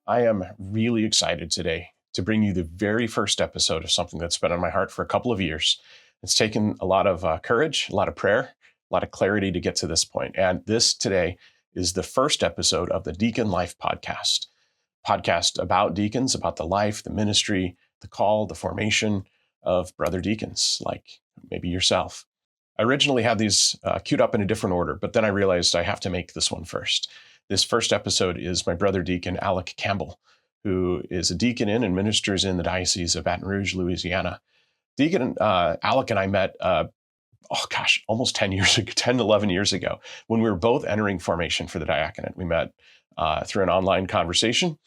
I am really excited today to bring you the very first episode of something that's been on my heart for a couple of years. It's taken a lot of courage, a lot of prayer, a lot of clarity to get to this point. And this today is the first episode of the Deacon Life Podcast about deacons, about the life, the ministry, the call, the formation of brother deacons, like maybe yourself. I originally had these queued up in a different order, but then I realized I have to make this one first. This first episode is my brother Deacon Alec Campbell, who is a deacon in and ministers in the Diocese of Baton Rouge, Louisiana. Deacon Alec and I met, almost 10, 11 years ago, when we were both entering formation for the diaconate. We met through an online conversation,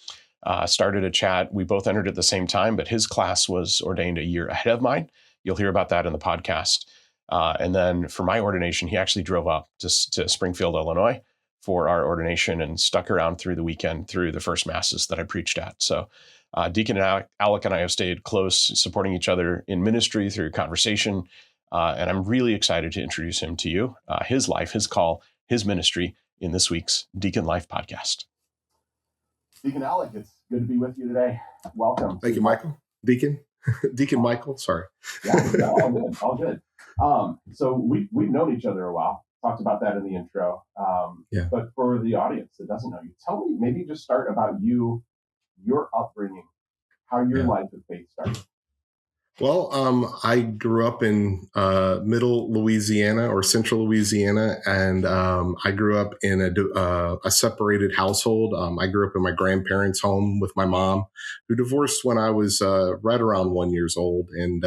started a chat. We both entered at the same time, but his class was ordained a year ahead of mine. You'll hear about that in the podcast. And then for my ordination, he actually drove up to Springfield, Illinois for our ordination and stuck around through the weekend through the first masses that I preached at. So Deacon Alec and I have stayed close, supporting each other in ministry through conversation. And I'm really excited to introduce him to you, his life, his call, his ministry in this week's Deacon Life Podcast. Deacon Alec, it's good to be with you today. Welcome. Thank you, Michael. Deacon Michael, sorry. Yeah, all good. So we've known each other a while. Talked about that in the intro. But for the audience that doesn't know you, tell me, maybe just start about you, your upbringing, how your life of faith started. Well, I grew up in middle Louisiana or central Louisiana, and I grew up in a separated household. I grew up in my grandparents' home with my mom, who divorced when I was right around 1 year old. And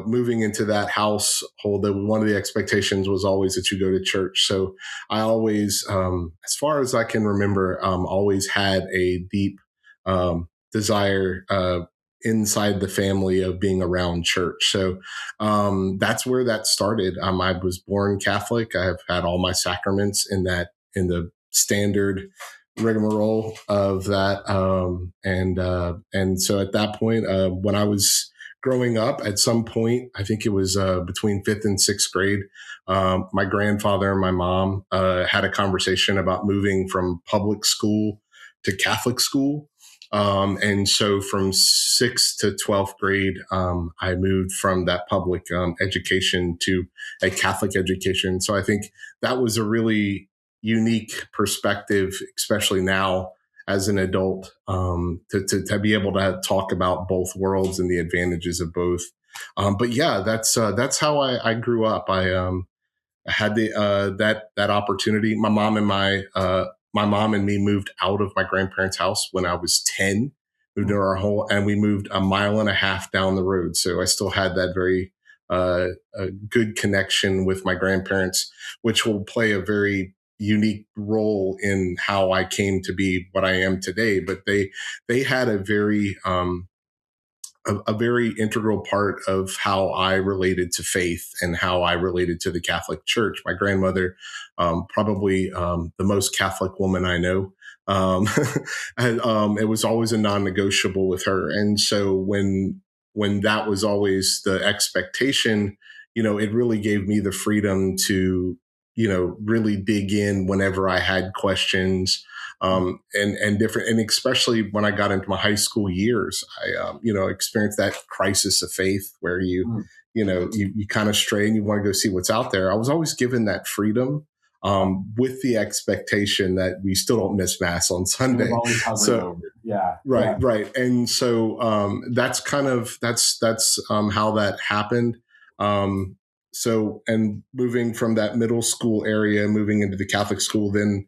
moving into that household, one of the expectations was always that you go to church. So I always, as far as I can remember, always had a deep desire inside the family of being around church. So that's where that started. I was born Catholic. I have had all my sacraments in the standard rigmarole of that. And so at that point, when I was growing up, at some point, I think it was between 5th and 6th grade, my grandfather and my mom had a conversation about moving from public school to Catholic school. And so from 6th to 12th grade, I moved from that public education to a Catholic education. So I think that was a really unique perspective, especially now as an adult, to be able to talk about both worlds and the advantages of both. But yeah, that's how I grew up. I had that opportunity. My mom and me moved out of my grandparents' house when I was 10, moved to our home, and we moved 1.5 miles down the road. So I still had that very a good connection with my grandparents, which will play a very unique role in how I came to be what I am today. But they had a very integral part of how I related to faith and how I related to the Catholic Church. My grandmother, probably the most Catholic woman I know, and it was always a non-negotiable with her. And so when that was always the expectation, it really gave me the freedom to really dig in whenever I had questions, and different, and especially when I got into my high school years, I, experienced that crisis of faith where you kind of stray and you want to go see what's out there. I was always given that freedom, with the expectation that we still don't miss Mass on Sunday. So, right. And so, that's how that happened. So, and moving from that middle school area, moving into the Catholic school, then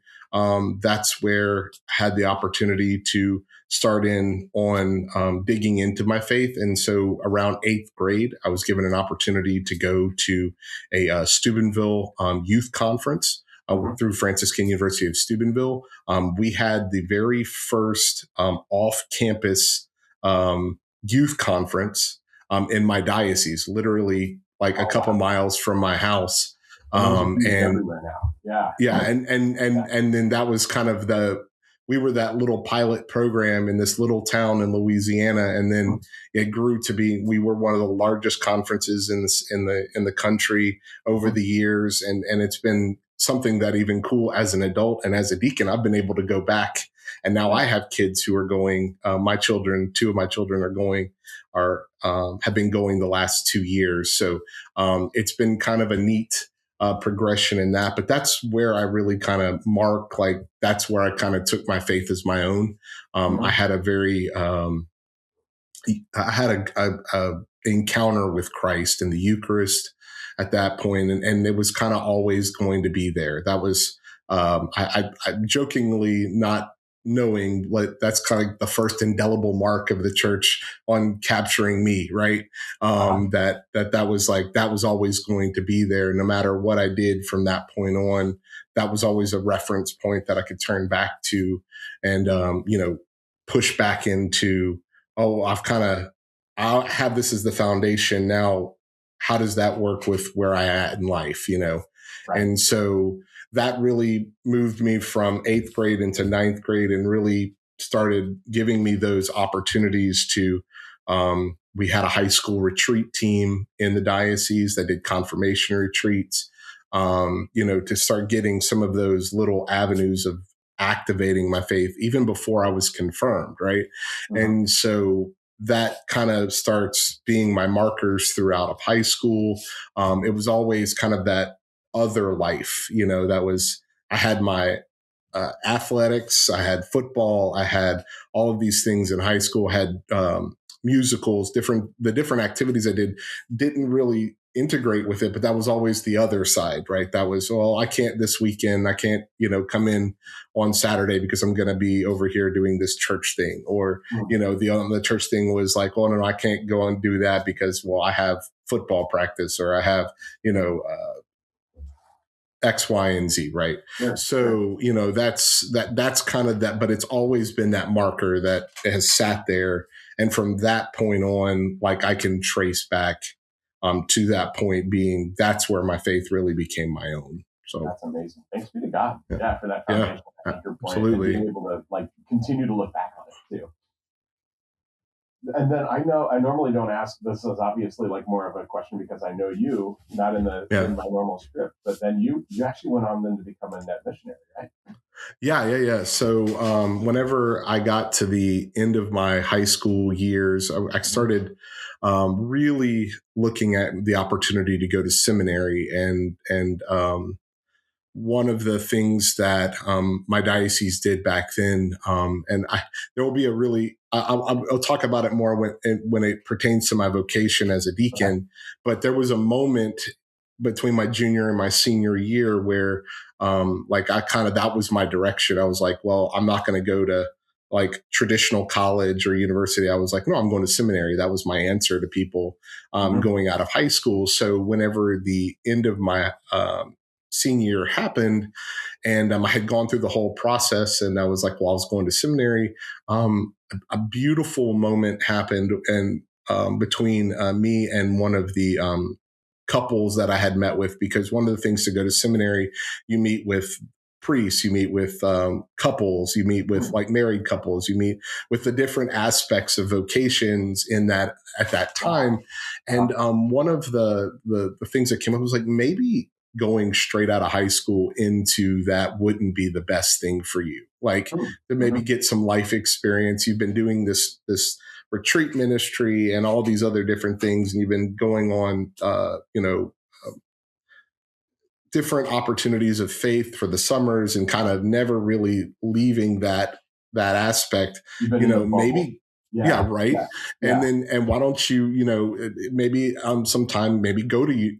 that's where I had the opportunity to start on digging into my faith. And so around 8th grade, I was given an opportunity to go to a Steubenville Youth Conference through Franciscan University of Steubenville. We had the very first off-campus youth conference in my diocese, literally like a couple miles from my house. And everywhere now. And then that was kind of we were that little pilot program in this little town in Louisiana. And then it grew to we were one of the largest conferences in the country over the years. And it's been something that even cool as an adult and as a deacon, I've been able to go back, and now I have kids who are going. My children, two of my children have been going the last 2 years. So it's been kind of a neat progression in that. But that's where I really kind of mark, like, that's where I kind of took my faith as my own. I had a very, I had a encounter with Christ in the Eucharist at that point, and it was kind of always going to be there. That was, I jokingly, not knowing what that's kind of like the first indelible mark of the church on capturing me, right? That was like, that was always going to be there, no matter what I did from that point on. That was always a reference point that I could turn back to and, push back into, I'll have this as the foundation. Now, how does that work with where I at in life, Right. And so that really moved me from 8th grade into 9th grade and really started giving me those opportunities to, we had a high school retreat team in the diocese that did confirmation retreats, to start getting some of those little avenues of activating my faith even before I was confirmed. Right. Mm-hmm. And so that kind of starts being my markers throughout of high school. It was always kind of that other life, I had my athletics, I had football, I had all of these things in high school, I had musicals, the different activities I didn't really integrate with it, but that was always the other side, right? That was, well, I can't this weekend, I can't, come in on Saturday because I'm going to be over here doing this church thing. Or, the church thing was like, oh, no, I can't go and do that because, well, I have football practice or I have, X, Y, and Z, right? Yeah. So, that's kind of that, but it's always been that marker that has sat there. And from that point on, like, I can trace back to that point being, that's where my faith really became my own. So that's amazing. Thanks be to God. Yeah, for that foundation. Yeah, absolutely. And being able to continue to look back on it too. And then I know I normally don't ask, this is obviously more of a question because I know you, not in my normal script, but then you actually went on then to become a net missionary, right? Yeah. So whenever I got to the end of my high school years, I started really looking at the opportunity to go to seminary. And one of the things that my diocese did back then, there will be I'll talk about it more when it pertains to my vocation as a deacon. Okay. But there was a moment between my junior and my senior year where that was my direction. I was like, well, I'm not going to go to traditional college or university. I was like, no, I'm going to seminary. That was my answer to people going out of high school. So whenever the end of my senior year happened and I had gone through the whole process and I was like, well, I was going to seminary. A beautiful moment happened and between me and one of the couples that I had met with, because one of the things to go to seminary, you meet with priests, you meet with couples, you meet with married couples, you meet with the different aspects of vocations in that at that time. And one of the things that came up was maybe going straight out of high school into that wouldn't be the best thing for you. To maybe get some life experience. You've been doing this retreat ministry and all these other different things, and you've been going on, different opportunities of faith for the summers and kind of never really leaving that aspect, maybe. Yeah. Right. Yeah. And why don't you, maybe sometime maybe go to,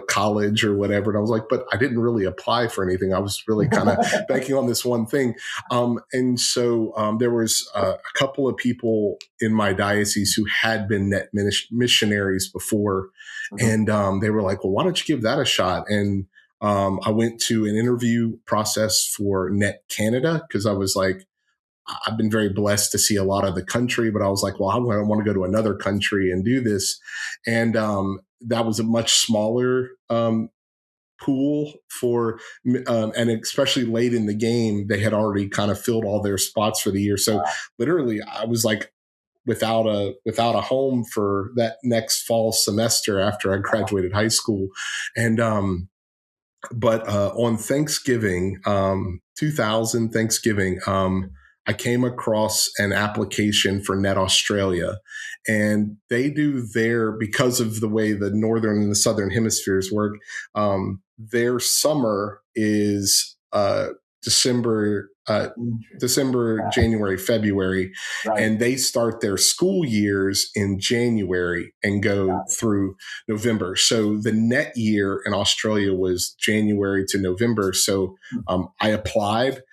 college or whatever. And I was like, but I didn't really apply for anything. I was really kind of banking on this one thing. And so there was a couple of people in my diocese who had been net missionaries before. Mm-hmm. And they were like, well, why don't you give that a shot? And I went to an interview process for Net Canada because I was like, I've been very blessed to see a lot of the country, but I was like, well, I want to go to another country and do this. And that was a much smaller pool for, and especially late in the game, they had already kind of filled all their spots for the year. So literally I was without a home for that next fall semester after I graduated high school. And But on Thanksgiving, 2000 Thanksgiving, I came across an application for Net Australia, and they do because of the way the northern and the southern hemispheres work, their summer is December, January, February, Right. and they start their school years in January and go through November. So the net year in Australia was January to November. So I applied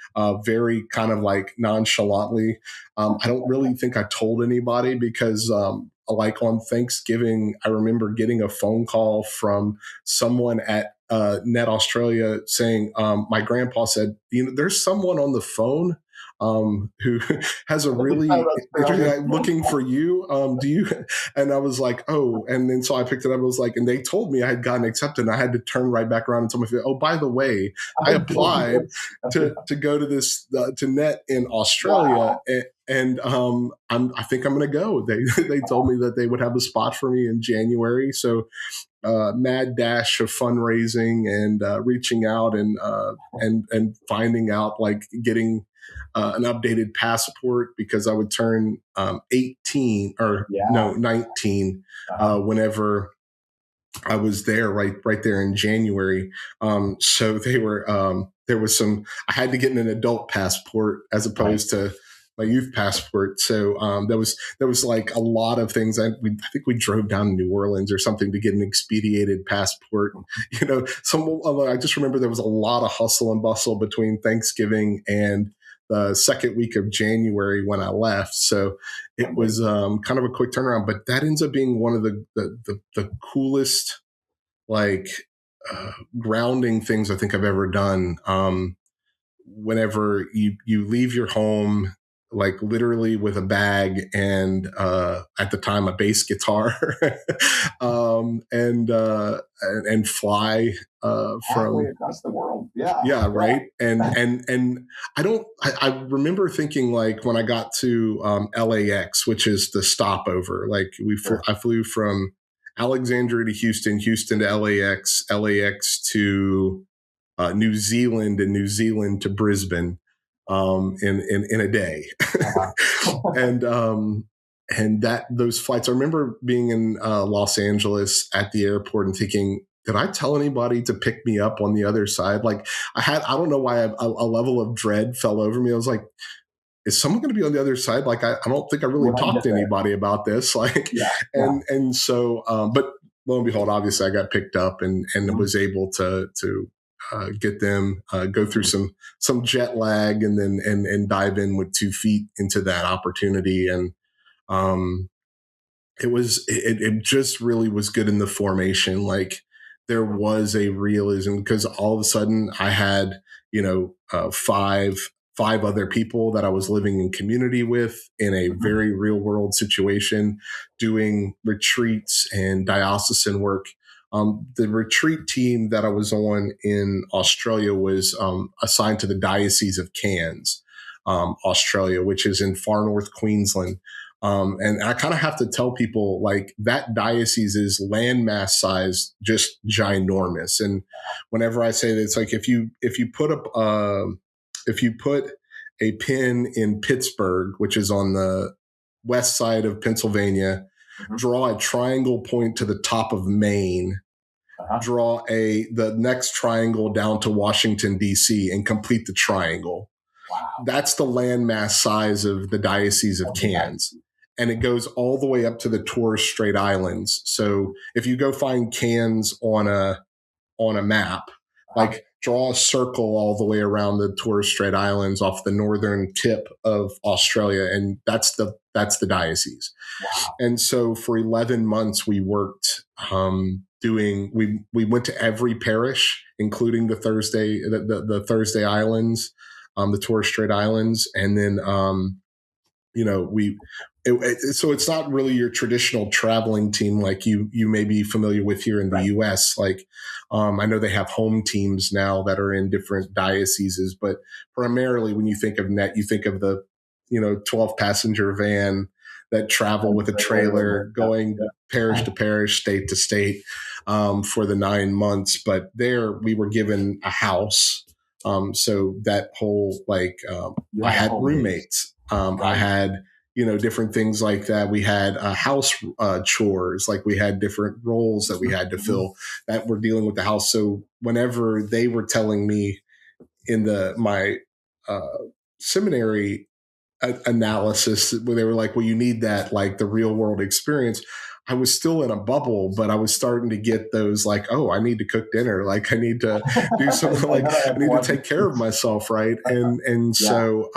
very kind of like nonchalantly. I don't really think I told anybody because like on Thanksgiving, I remember getting a phone call from someone at Net Australia saying, my grandpa said, there's someone on the phone who has a really looking for you. Do you? And I was like, oh, and then so I picked it up. I was like, and they told me I had gotten accepted. And I had to turn right back around and tell my family, oh, by the way, I applied to go to this to Net in Australia. Wow. And I think I'm going to go. They told me that they would have a spot for me in January. So mad dash of fundraising and reaching out and finding out, like getting an updated passport because I would turn 18 or 19 whenever I was there right there in January. So they were there was I had to get an adult passport as opposed to my youth passport. So there was like a lot of things. I think we drove down to New Orleans or something to get an expedited passport. I just remember there was a lot of hustle and bustle between Thanksgiving and the second week of January when I left. So it was kind of a quick turnaround, but that ends up being one of the coolest, like grounding things I think I've ever done. Whenever you leave your home, like literally with a bag and at the time a bass guitar, and fly halfway across the world. Yeah, right. And I remember thinking, like, when I got to LAX, which is the stopover, like I flew from Alexandria to Houston to LAX to New Zealand, and New Zealand to Brisbane in a day. And those flights, I remember being in Los Angeles at the airport and thinking, did I tell anybody to pick me up on the other side? Like I don't know why a level of dread fell over me. I was like, is someone going to be on the other side? Like, I don't think I really talked to anybody about this. Like, and so, but lo and behold, obviously I got picked up and was able to get them, go through some jet lag and then, and dive in with 2 feet into that opportunity. And, it just really was good in the formation. Like there was a realism because all of a sudden I had, five other people that I was living in community with in a very real world situation, doing retreats and diocesan work. The retreat team that I was on in Australia was assigned to the Diocese of Cairns, Australia, which is in far north Queensland. And I kind of have to tell people, like, that diocese is landmass size, just ginormous. And whenever I say that, it's like if you put a pin in Pittsburgh, which is on the west side of Pennsylvania, draw a triangle point to the top of Maine, draw the next triangle down to Washington, D.C., and complete the triangle. Wow. That's the landmass size of the Diocese of Cairns. And it goes all the way up to the Torres Strait Islands. So if you go find Cairns on a map, like draw a circle all the way around the Torres Strait Islands off the northern tip of Australia, and that's the diocese. Wow. And so for 11 months we worked we went to every parish, including the Thursday Islands, the Torres Strait Islands, and then so it's not really your traditional traveling team like you may be familiar with here in the U.S. Like, I know they have home teams now that are in different dioceses, but primarily when you think of Net, you think of the 12 passenger van that travel with a trailer going parish to parish, state to state. for the 9 months. But there we were given a house. So that whole, I had roommates. I had, different things like that. We had house chores, like we had different roles that we had to fill that were dealing with the house. So whenever they were telling me in my seminary analysis, where they were like, well, you need that, like the real world experience, I was still in a bubble, but I was starting to get those like, oh, I need to cook dinner. Like I need to do something, like I need to take care of myself. Right. So,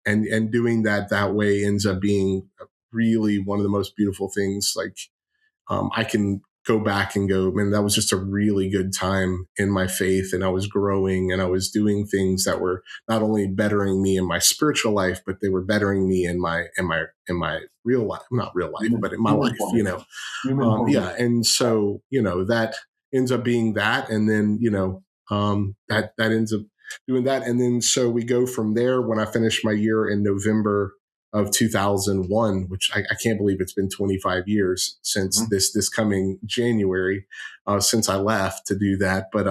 and doing that way ends up being really one of the most beautiful things. Like, I can go back and go, man, that was just a really good time in my faith. And I was growing and I was doing things that were not only bettering me in my spiritual life, but they were bettering me in my real life, not real life, but in my life, yeah. And so, that ends up being that. And then, that ends up doing that. And then, so we go from there. When I finished my year in November of 2001, which I can't believe it's been 25 years since this coming January, since I left to do that. But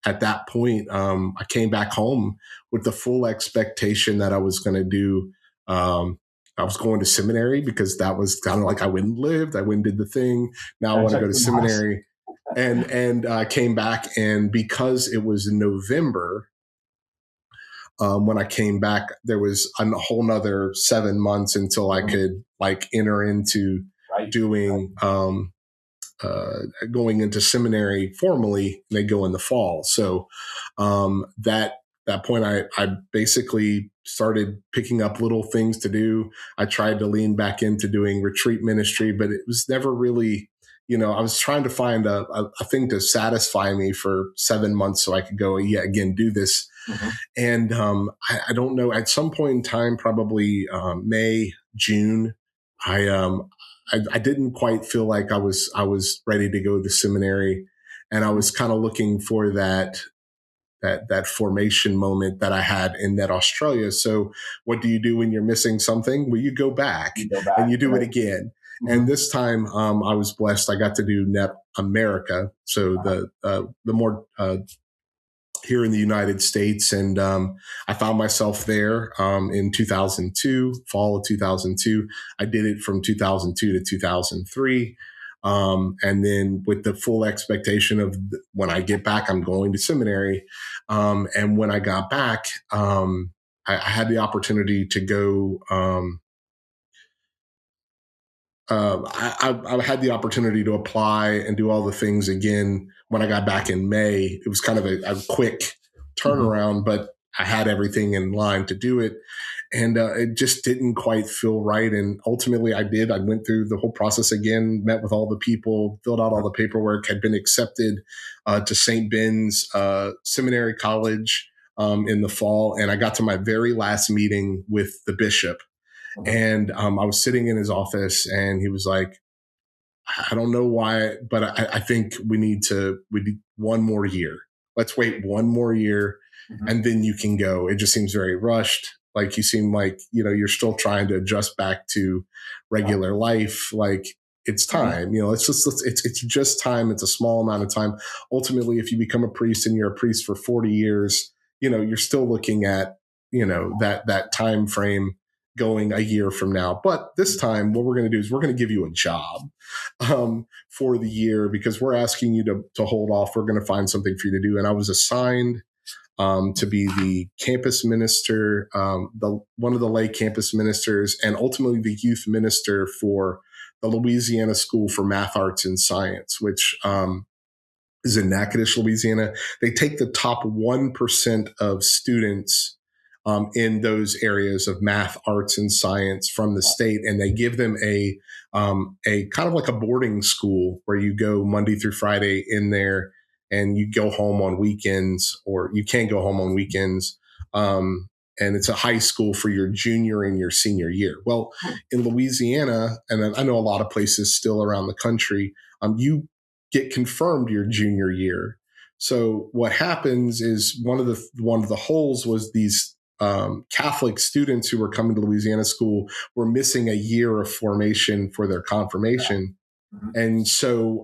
at that point, I came back home with the full expectation that I was going to do. I was going to seminary because that was kind of like I went and lived. I went and did the thing. Now I want to go to seminary, and I came back, and because it was in November. When I came back, there was a whole nother 7 months until I could enter into doing, going into seminary formally. They go in the fall. So, that point, I basically started picking up little things to do. I tried to lean back into doing retreat ministry, but it was never really, I was trying to find a thing to satisfy me for 7 months so I could go, again, do this. And I don't know, at some point in time, probably May, June, I didn't quite feel like I was ready to go to seminary. And I was kind of looking for that formation moment that I had in that Australia. So what do you do when you're missing something? Well, you go back and you do it again. And this time I was blessed. I got to do Net America. So the more here in the United States. And I found myself there in 2002, fall of 2002. I did it from 2002 to 2003. And then with the full expectation of when I get back, I'm going to seminary. And when I got back, I had the opportunity to go. I had the opportunity to apply and do all the things again when I got back in May. It was kind of a quick turnaround, but I had everything in line to do it. And it just didn't quite feel right. And ultimately I did. I went through the whole process again, met with all the people, filled out all the paperwork, had been accepted to St. Ben's Seminary College in the fall. And I got to my very last meeting with the bishop. And I was sitting in his office and he was like, I don't know why, but I think we need one more year. Let's wait one more year and then you can go. It just seems very rushed. Like you seem like, you're still trying to adjust back to regular life. Like it's time, it's just time. It's a small amount of time. Ultimately, if you become a priest and you're a priest for 40 years, you're still looking at, that time frame going a year from now. But this time, what we're going to do is we're going to give you a job for the year because we're asking you to hold off. We're going to find something for you to do. And I was assigned to be the campus minister, one of the lay campus ministers, and ultimately the youth minister for the Louisiana School for Math, Arts, and Science, which is in Natchitoches, Louisiana. They take the top 1% of students in those areas of math, arts, and science from the state. And they give them a kind of like a boarding school where you go Monday through Friday in there and you go home on weekends, or you can go home on weekends. And it's a high school for your junior and your senior year. Well, in Louisiana, and I know a lot of places still around the country, you get confirmed your junior year. So what happens is one of the holes was these Catholic students who were coming to Louisiana school were missing a year of formation for their confirmation. And so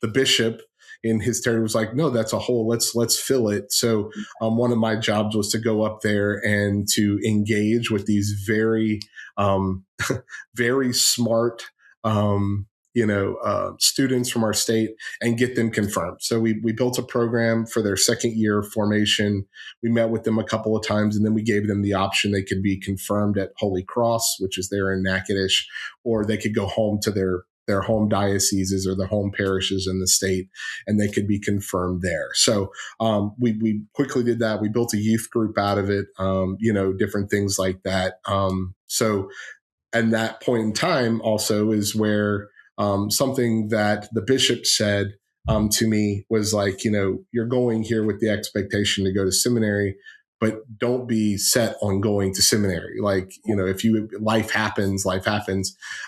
the bishop in his territory was like, no, that's a hole. Let's fill it. So one of my jobs was to go up there and to engage with these very, very smart, students from our state and get them confirmed. So we built a program for their second year formation. We met with them a couple of times, and then we gave them the option. They could be confirmed at Holy Cross, which is there in Natchitoches, or they could go home to their home dioceses or their home parishes in the state, and they could be confirmed there. So we quickly did that. We built a youth group out of it, different things like that. So at that point in time also is where something that the bishop said to me was like, you're going here with the expectation to go to seminary, but don't be set on going to seminary. Like, if life happens.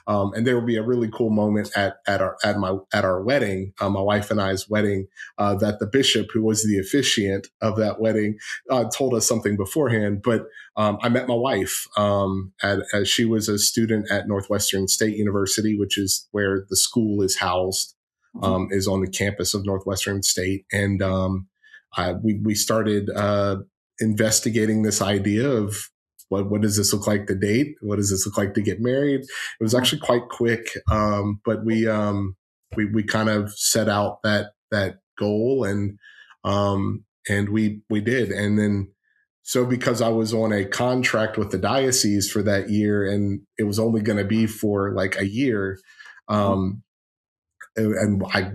And there will be a really cool moment at our wedding, my wife and I's wedding, that the bishop, who was the officiant of that wedding, told us something beforehand. But I met my wife as she was a student at Northwestern State University, which is where the school is housed, is on the campus of Northwestern State. And we started investigating this idea of what does this look like to date? What does this look like to get married? It was actually quite quick, but we kind of set out that goal, and we did. And then, so because I was on a contract with the diocese for that year, and it was only going to be for like a year, and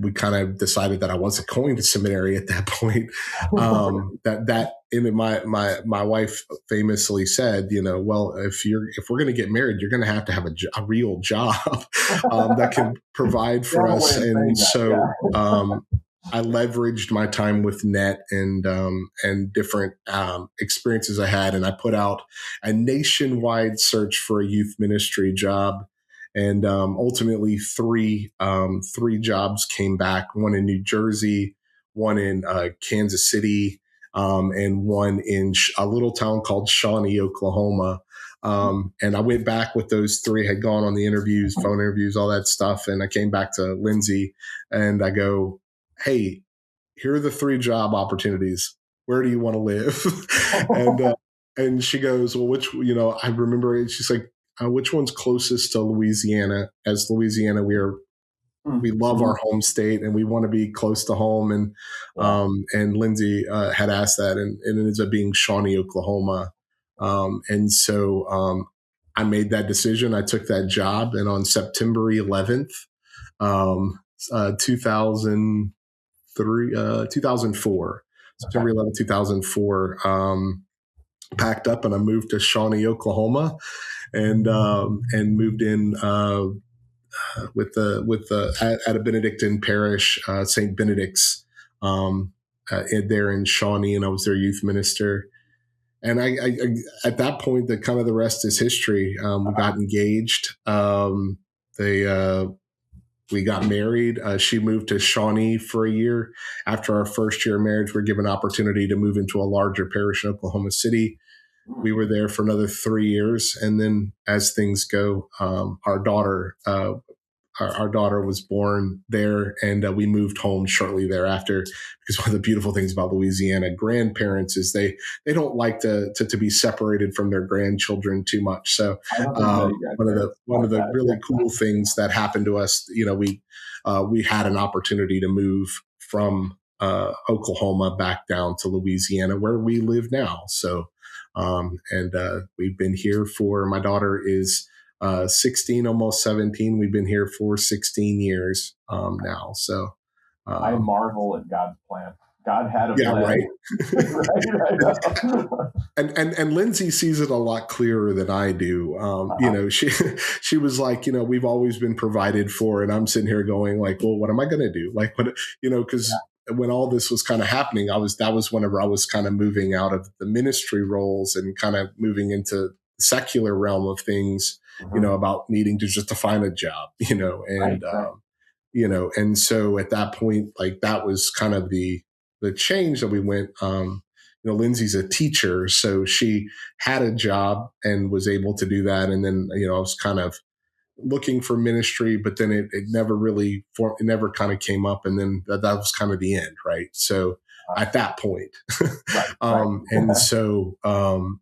we kind of decided that I wasn't going to seminary at that point. My wife famously said, well, if we're going to get married, you're going to have a real job that can provide for us. And so I leveraged my time with NET and different experiences I had, and I put out a nationwide search for a youth ministry job. And ultimately, three jobs came back: one in New Jersey, one in Kansas City, and one in a little town called Shawnee, Oklahoma. And I went back with those three. Had gone on the interviews, phone interviews, all that stuff. And I came back to Lindsay, and I go, "Hey, here are the three job opportunities. Where do you want to live?" And she goes, "Well, I remember it. She's like, which one's closest to Louisiana? As Louisiana, we love our home state, and we want to be close to home." And Lindsay had asked that, and it ends up being Shawnee, Oklahoma. And so I made that decision. I took that job, and on September 11th, 2004, September 11th, 2004, packed up, and I moved to Shawnee, Oklahoma, and moved in at a Benedictine parish, St. Benedict's, there in Shawnee, and I was their youth minister. And I at that point, the rest is history. We got engaged. We got married. She moved to Shawnee for a year. After our first year of marriage, we were given opportunity to move into a larger parish in Oklahoma City. We were there for another 3 years. And then as things go, our daughter was born there, and we moved home shortly thereafter, because one of the beautiful things about Louisiana grandparents is they don't like to be separated from their grandchildren too much. So one of the really cool things that happened to us, we had an opportunity to move from Oklahoma back down to Louisiana, where we live now. So we've been here my daughter is 16, almost 17. We've been here for 16 years now. So I marvel at God's plan. God had a plan. Right. And Lindsay sees it a lot clearer than I do. She was like, we've always been provided for, and I'm sitting here going like, well, what am I going to do? Like, what, because when all this was kind of happening, that was whenever I was kind of moving out of the ministry roles and kind of moving into the secular realm of things, about needing to find a job, and, and so at that point, like, that was kind of the change that we went, Lindsay's a teacher, so she had a job and was able to do that. And then, I was kind of looking for ministry, but then it never really formed, it never kind of came up. And then that was kind of the end. Right. So at that point, and so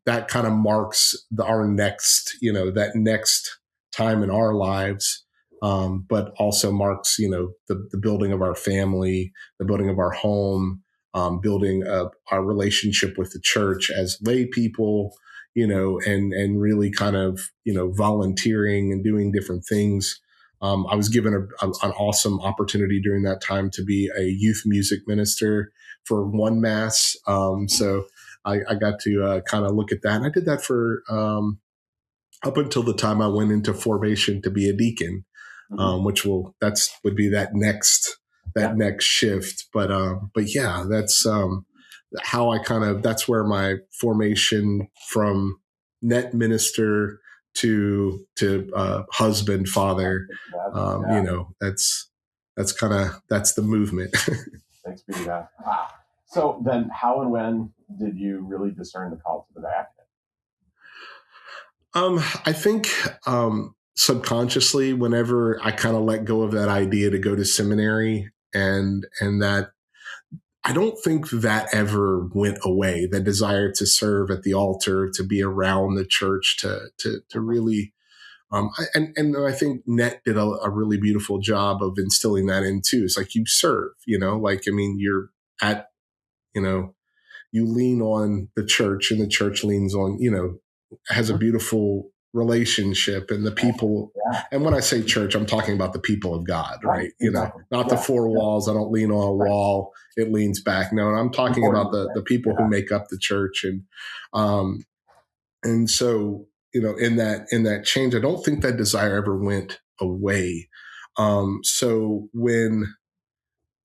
that kind of marks our next, that next time in our lives, but also marks, the building of our family, the building of our home, building our relationship with the church as lay people, and really kind of, volunteering and doing different things. I was given an awesome opportunity during that time to be a youth music minister for one mass. So I got to kind of look at that. And I did that for up until the time I went into formation to be a deacon, which would be that next shift. But yeah, that's how that's where my formation from net minister to husband, father, that's the movement. Thanks be to God. So then how and when did you really discern the call to the diaconate? I think subconsciously, whenever I kind of let go of that idea to go to seminary, and that I don't think that ever went away, the desire to serve at the altar, to be around the church, to really, and I think Net did a really beautiful job of instilling that in too. It's like you serve, you're at, you lean on the church and the church leans on, has a beautiful relationship and the people. And when I say church, I'm talking about the people of God, right? Not the four walls. I don't lean on a wall. It leans back. No, I'm talking about the people who make up the church. And so, in that change, I don't think that desire ever went away. So when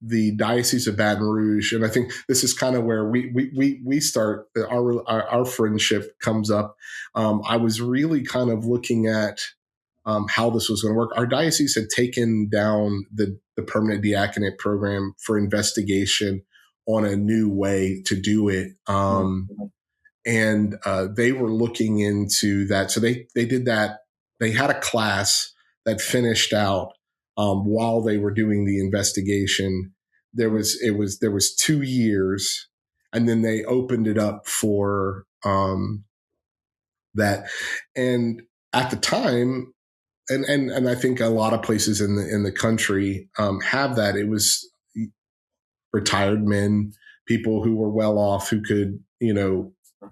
the Diocese of Baton Rouge, and I think this is kind of where we start, our friendship comes up. I was really kind of looking at how this was going to work. Our diocese had taken down the permanent diaconate program for investigation on a new way to do it. And they were looking into that. So they did that. They had a class that finished out while they were doing the investigation. There was 2 years, and then they opened it up for that. And at the time, and I think a lot of places in the country have that. It was retired men, people who were well off, who could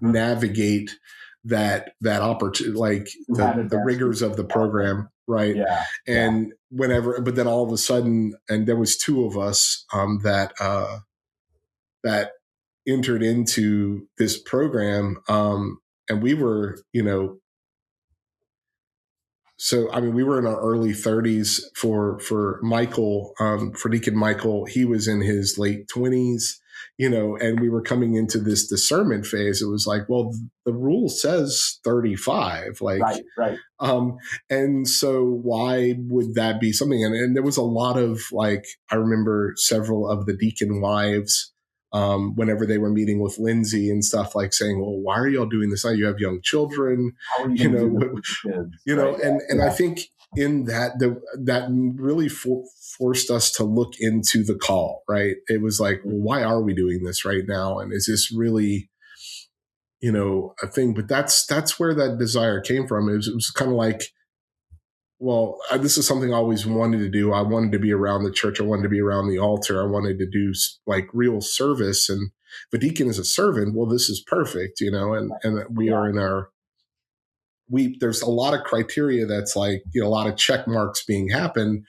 navigate that opportunity, like the rigors of the program, right? Yeah. And but then all of a sudden, and there was 2 of us that entered into this program, and we were, so, we were in our early 30s for Michael, for Deacon Michael. He was in his late 20s, and we were coming into this discernment phase. It was like, well, the rule says 35, right. And so why would that be something? And there was a lot of, I remember several of the deacon wives, whenever they were meeting with Lindsay and stuff, saying, well, why are y'all doing this now? You have young children, and I think in that really forced us to look into the call, right? It was like, well, why are we doing this right now? And is this really, a thing? But that's where that desire came from. It was kind of like, well, this is something I always wanted to do. I wanted to be around the church. I wanted to be around the altar. I wanted to do real service. And if a deacon is a servant, well, this is perfect, and we are in there's a lot of criteria that's a lot of check marks being happened,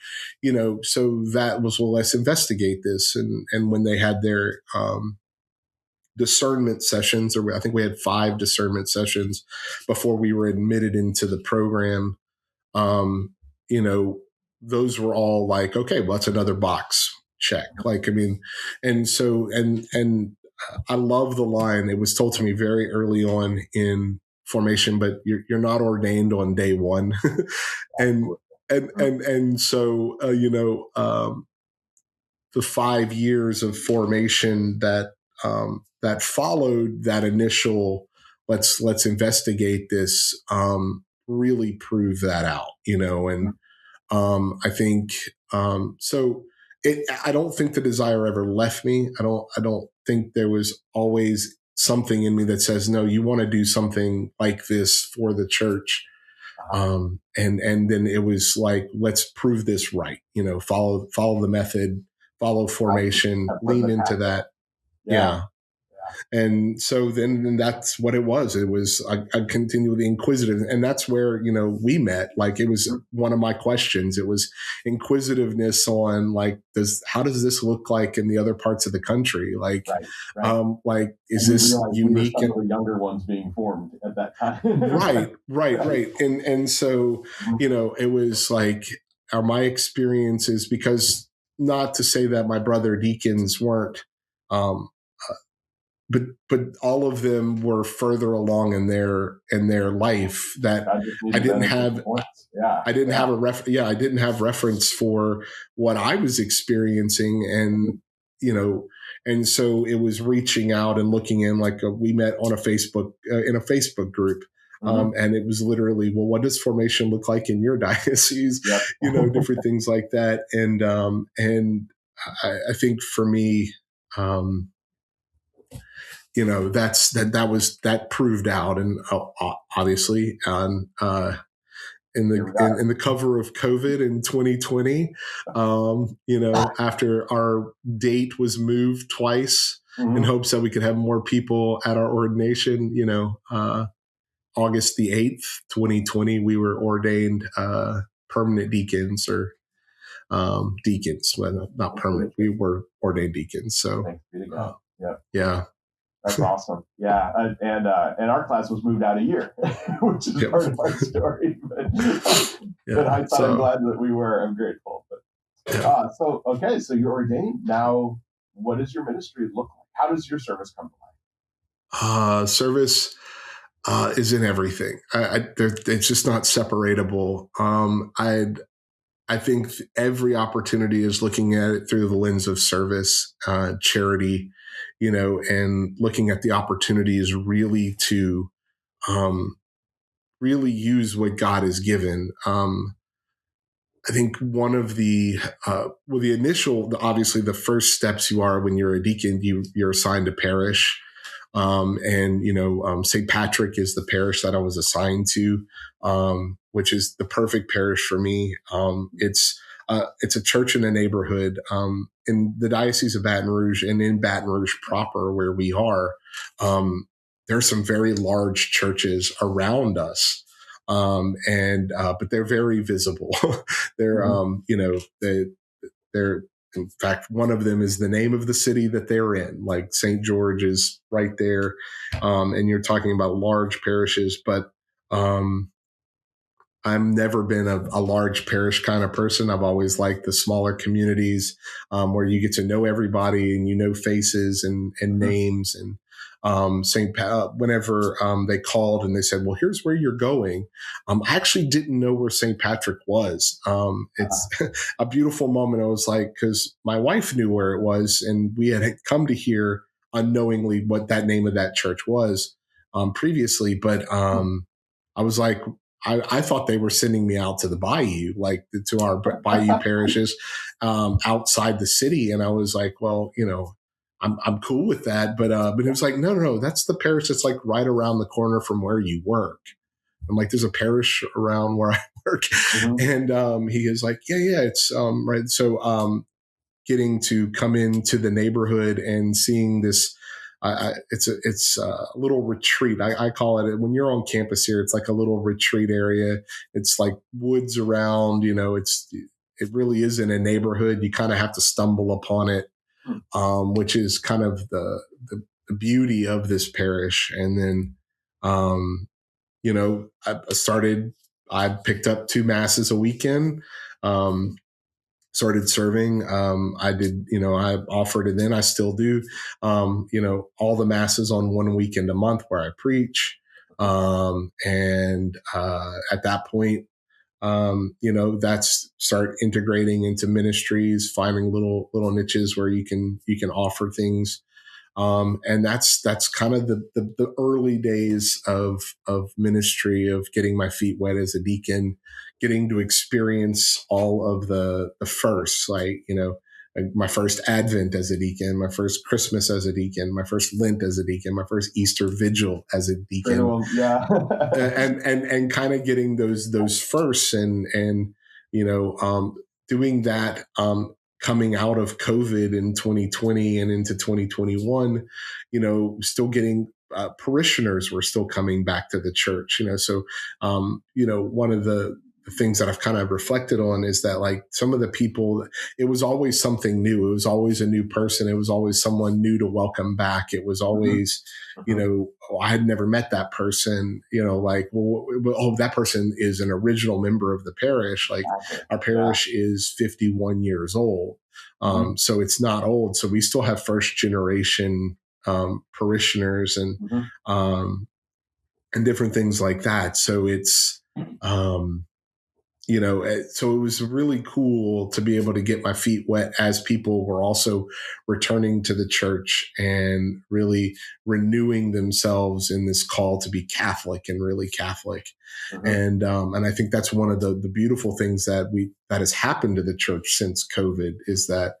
so that was, well, let's investigate this. And when they had their discernment sessions, or I think we had 5 discernment sessions before we were admitted into the program, those were all okay, well, that's another box check. And so, and I love the line. It was told to me very early on in formation, but you're not ordained on day one. and so, the 5 years of formation that followed that initial, let's investigate this, really prove that out, and I think so. I don't think the desire ever left me. I don't think there was always something in me that says, no, you want to do something like this for the church. And then it was like, let's prove this right. Follow the method, follow formation, lean into that. Yeah. And so then that's what it was. It was, I continually inquisitive. And that's where, we met. Like, it was one of my questions. It was inquisitiveness on, like, how does this look like in the other parts of the country? Like, like, is this unique? And the younger ones being formed at that time. Right. And so, it was like, are my experiences, because not to say that my brother deacons weren't, but all of them were further along in their life that I didn't have. I didn't have I didn't have reference for what I was experiencing, and and so it was reaching out and looking in. Like, we met on a Facebook in a Facebook group. And it was literally, well, what does formation look like in your diocese? Different things like that. And I think for me, that proved out, and obviously in the cover of COVID in 2020, after our date was moved twice in hopes that we could have more people at our ordination, August the 8th, 2020, we were ordained permanent deacons, or deacons, well, not permanent. We were ordained deacons. So, yeah. That's awesome. Yeah. And our class was moved out a year, which is part of our story. But I'm glad that we were. I'm grateful. But so you're ordained. Now, what does your ministry look like? How does your service come to life? Service is in everything. It's just not separatable. I think every opportunity is looking at it through the lens of service, charity, and looking at the opportunities really to really use what God has given. I think one of the obviously the first steps you are when you're a deacon, you're assigned a parish. St. Patrick is the parish that I was assigned to, which is the perfect parish for me. It's a church in a neighborhood, in the Diocese of Baton Rouge, and in Baton Rouge proper, where we are. There are some very large churches around us. But they're very visible. They're, they're, in fact, one of them is the name of the city that they're in, like St. George is right there. And you're talking about large parishes, but I've never been a large parish kind of person. I've always liked the smaller communities where you get to know everybody and faces and names. And whenever they called and they said, well, here's where you're going, I actually didn't know where St. Patrick was. It's a beautiful moment. I was like, because my wife knew where it was, and we had come to hear unknowingly what that name of that church was previously. But I was like, I thought they were sending me out to the bayou, like to our bayou parishes outside the city. And I was like, well, I'm cool with that. But it was like, no, that's the parish that's like right around the corner from where you work. I'm like, there's a parish around where I work. And he is like, yeah, it's right. So getting to come into the neighborhood and seeing this, it's a little retreat. I call it, when you're on campus here, it's like a little retreat area. It's like woods around, it really is in a neighborhood. You kind of have to stumble upon it, which is kind of the beauty of this parish. And then, I picked up 2 masses a weekend, started serving. I did, I offered, and then I still do, all the masses on one weekend a month where I preach. And at that point, that's start integrating into ministries, finding little niches where you can offer things. And that's kind of the early days of ministry, of getting my feet wet as a deacon, getting to experience all of the firsts, like, my first Advent as a deacon, my first Christmas as a deacon, my first Lent as a deacon, my first Easter Vigil as a deacon, yeah. and kind of getting those firsts, and doing that, coming out of COVID in 2020 and into 2021, still getting parishioners were still coming back to the church, so one of the things that I've kind of reflected on is that, like, some of the people, it was always something new. It was always a new person. It was always someone new to welcome back. It was always, I had never met that person, that person is an original member of the parish. Like, our parish is 51 years old. So it's not old. So we still have first generation parishioners and different things like that. So it's, so it was really cool to be able to get my feet wet as people were also returning to the church and really renewing themselves in this call to be Catholic and really Catholic. And I think that's one of the beautiful things that has happened to the church since COVID, is that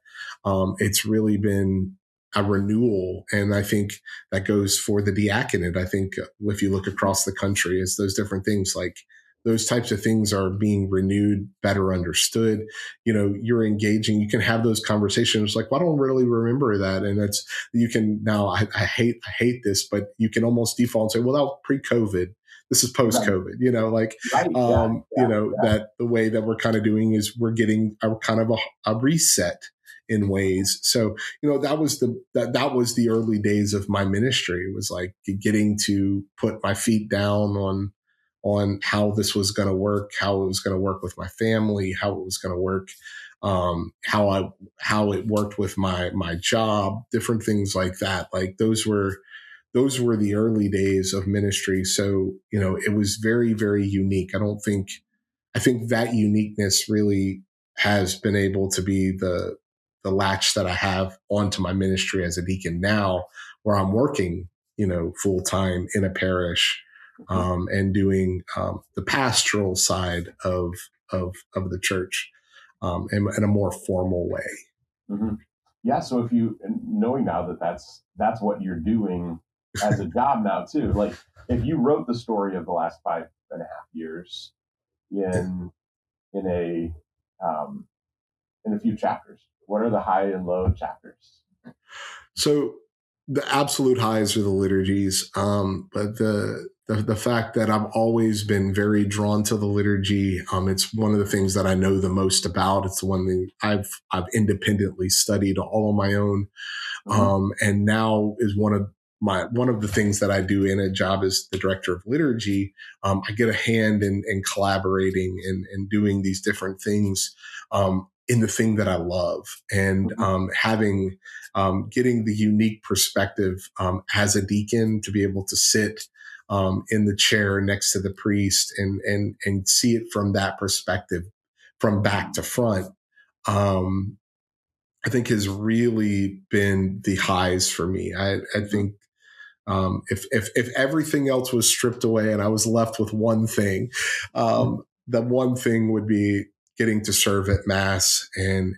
it's really been a renewal. And I think that goes for the diaconate. I think if you look across the country, it's those different things, like, those types of things are being renewed, better understood. You're engaging, you can have those conversations like, well, I don't really remember that. And that's, you can now, I hate this, but you can almost default and say, well, that was pre-COVID. This is post-COVID, that the way that we're kind of doing is we're getting a kind of a reset in ways. So, that was the early days of my ministry. It was like getting to put my feet down on how this was going to work, how it was going to work with my family, how it was going to work, how it worked with my job, different things like that. Like, those were the early days of ministry. So, it was very, very unique. I think that uniqueness really has been able to be the latch that I have onto my ministry as a deacon now, where I'm working, full time in a parish, and doing the pastoral side of the church in a more formal way. Yeah. So if you, knowing now that that's what you're doing as a job now too, like, if you wrote the story of the last 5.5 years in a few chapters, what are the high and low chapters? So the absolute highs are the liturgies, but the fact that I've always been very drawn to the liturgy, it's one of the things that I know the most about. It's the one thing I've independently studied all on my own, and now is one of the things that I do in a job as the director of liturgy. I get a hand in collaborating and doing these different things in the thing that I love, and having getting the unique perspective as a deacon to be able to sit in the chair next to the priest and see it from that perspective, from back to front, I think has really been the highs for me. I think if everything else was stripped away and I was left with one thing, the one thing would be getting to serve at Mass and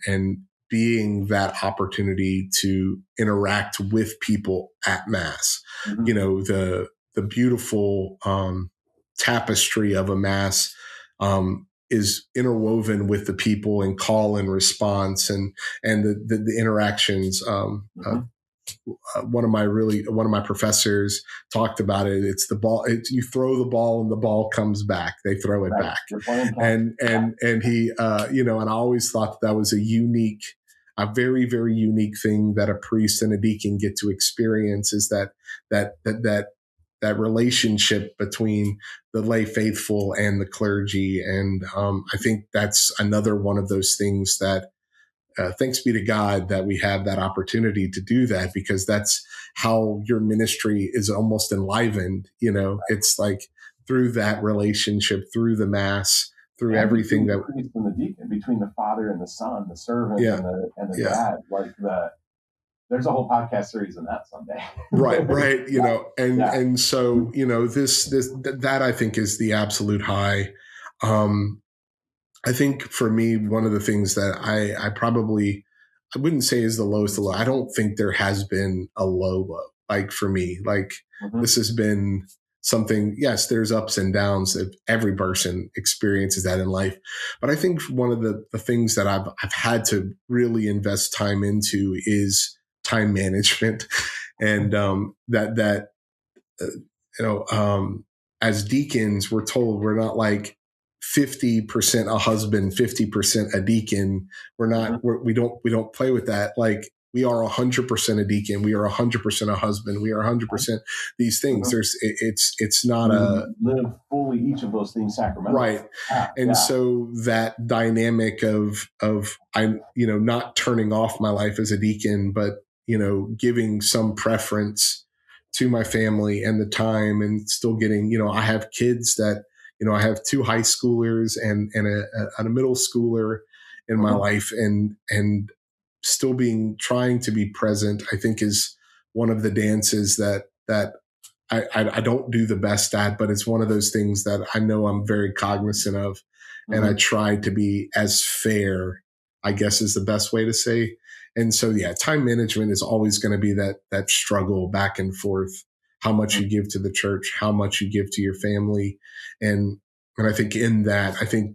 being that opportunity to interact with people at Mass. The beautiful tapestry of a Mass is interwoven with the people and call and response and the interactions. One of my professors talked about it. It's the ball. You throw the ball and the ball comes back. They throw it back. And he, and I always thought that was a very, very unique thing that a priest and a deacon get to experience, is that relationship between the lay faithful and the clergy. And I think that's another one of those things that, thanks be to God that we have that opportunity to do that, because that's how your ministry is almost enlivened. It's like through that relationship, through the Mass, through everything that the priest and the deacon, between the Father and the Son, the servant and the dad, like there's a whole podcast series in that someday. right. And so, that I think is the absolute high. I think for me, one of the things that I wouldn't say is the lowest low. I don't think there has been a low. Like for me, this has been something, yes, there's ups and downs that every person experiences that in life. But I think one of the things that I've had to really invest time into is time management. And as deacons, we're told we're not like 50% a husband, 50% a deacon. We don't play with that. Like, we are 100% a deacon. We are 100% a husband. We are 100% these things. It's not live fully each of those things sacramentally. Right. And so that dynamic of I'm, not turning off my life as a deacon, but, giving some preference to my family and the time, and still getting, I have kids that, I have 2 high schoolers and a middle schooler in my life, and still trying to be present, I think, is one of the dances that I don't do the best at, but it's one of those things that I know I'm very cognizant of. And I try to be as fair, I guess, is the best way to say. And so, time management is always going to be that struggle back and forth, how much you give to the church, how much you give to your family. And I think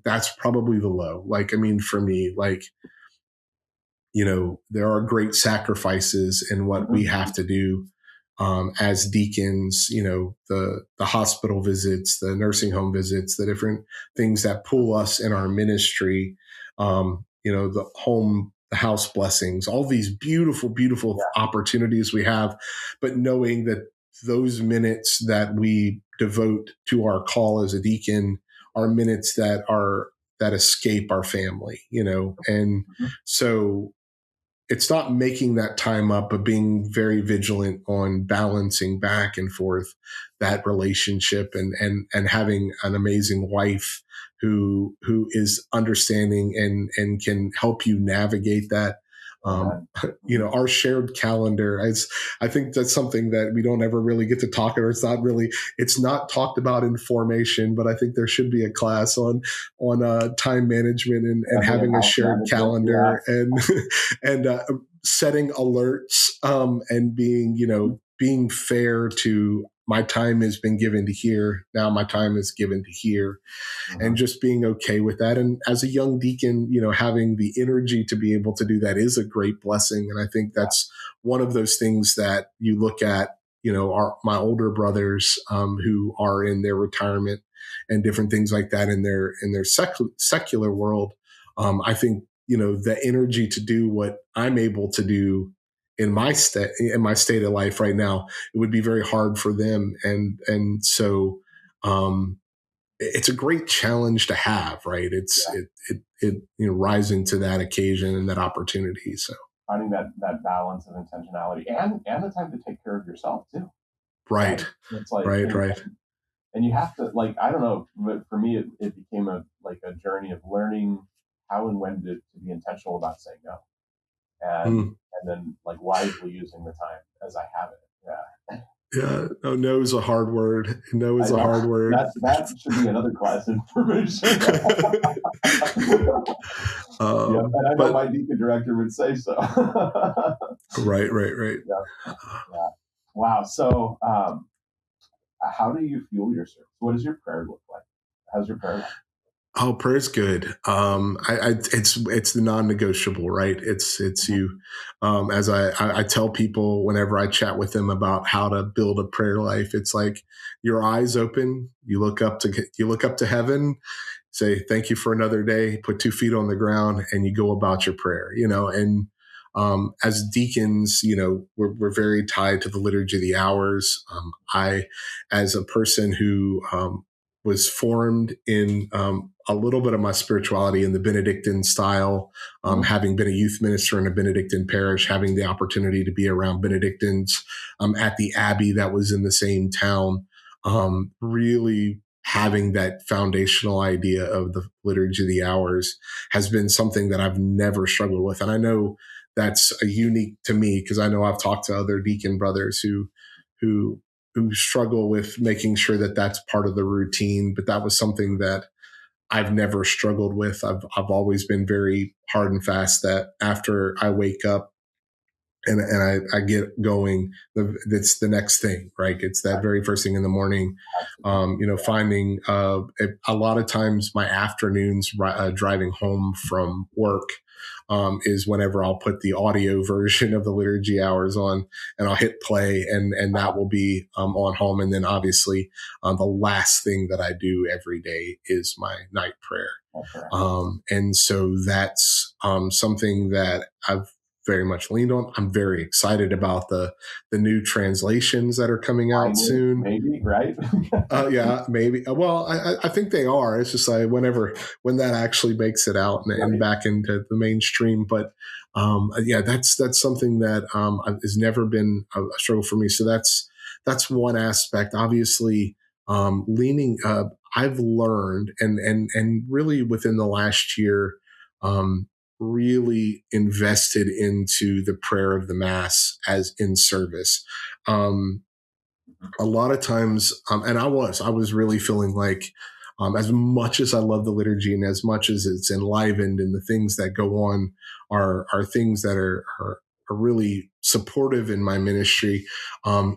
that's probably the low. For me, there are great sacrifices in what we have to do as deacons, the hospital visits, the nursing home visits, the different things that pull us in our ministry, the house blessings, all these beautiful, beautiful opportunities we have, but knowing that those minutes that we devote to our call as a deacon are minutes that escape our family, and so it's not making that time up, but being very vigilant on balancing back and forth that relationship, and having an amazing wife who is understanding and can help you navigate that. Our shared calendar, I think that's something that we don't ever really get to talk about. It's not talked about in formation, but I think there should be a class on time management and having a shared calendar and setting alerts, and being fair to, my time has been given to here. Now my time is given to here, and just being okay with that. And as a young deacon, having the energy to be able to do that is a great blessing. And I think that's one of those things that you look at, my older brothers, who are in their retirement and different things like that in their secular world. I think, the energy to do what I'm able to do in my state of life right now, it would be very hard for them. And so, it's a great challenge to have, right? It's rising to that occasion and that opportunity. So finding that balance of intentionality and the time to take care of yourself too. Right. It's like, right. And you have to, I don't know, but for me, it became a journey of learning how and when to be intentional about saying no. And then wisely using the time as I have it. Yeah. No is a hard word. No is a hard word. That should be another class information. And I know my deacon director would say so. Right. Yeah. Wow. So, how do you fuel your service? What does your prayer look like? How's your prayer life? Oh, prayer's good. It's the non-negotiable, right? It's you. As I tell people whenever I chat with them about how to build a prayer life, it's like your eyes open, you look up to heaven, say, thank you for another day, put 2 feet on the ground, and you go about your prayer, and, as deacons, we're very tied to the liturgy of the hours. I, as a person who, was formed in a little bit of my spirituality in the Benedictine style, having been a youth minister in a Benedictine parish, having the opportunity to be around Benedictines at the abbey that was in the same town, really having that foundational idea of the liturgy of the hours has been something that I've never struggled with. And I know that's unique to me, because I know I've talked to other deacon brothers who struggle with making sure that that's part of the routine. But that was something that I've never struggled with. I've always been very hard and fast that after I wake up and I get going, that's the next thing, right? It's that very first thing in the morning. Finding a lot of times my afternoons driving home from work is whenever I'll put the audio version of the liturgy hours on, and I'll hit play, and that will be on home. And then obviously the last thing that I do every day is my night prayer. Okay. And so that's something that I've very much leaned on. I'm very excited about the new translations that are coming out soon. Maybe, right? Yeah, maybe. Well, I think they are. It's just like when that actually makes it out and back into the mainstream. But that's something that has never been a struggle for me. So that's one aspect. Obviously, leaning. I've learned and really within the last year. Really invested into the prayer of the Mass as in service. A lot of times, and I was really feeling like, as much as I love the liturgy and as much as it's enlivened and the things that go on are things that are really supportive in my ministry,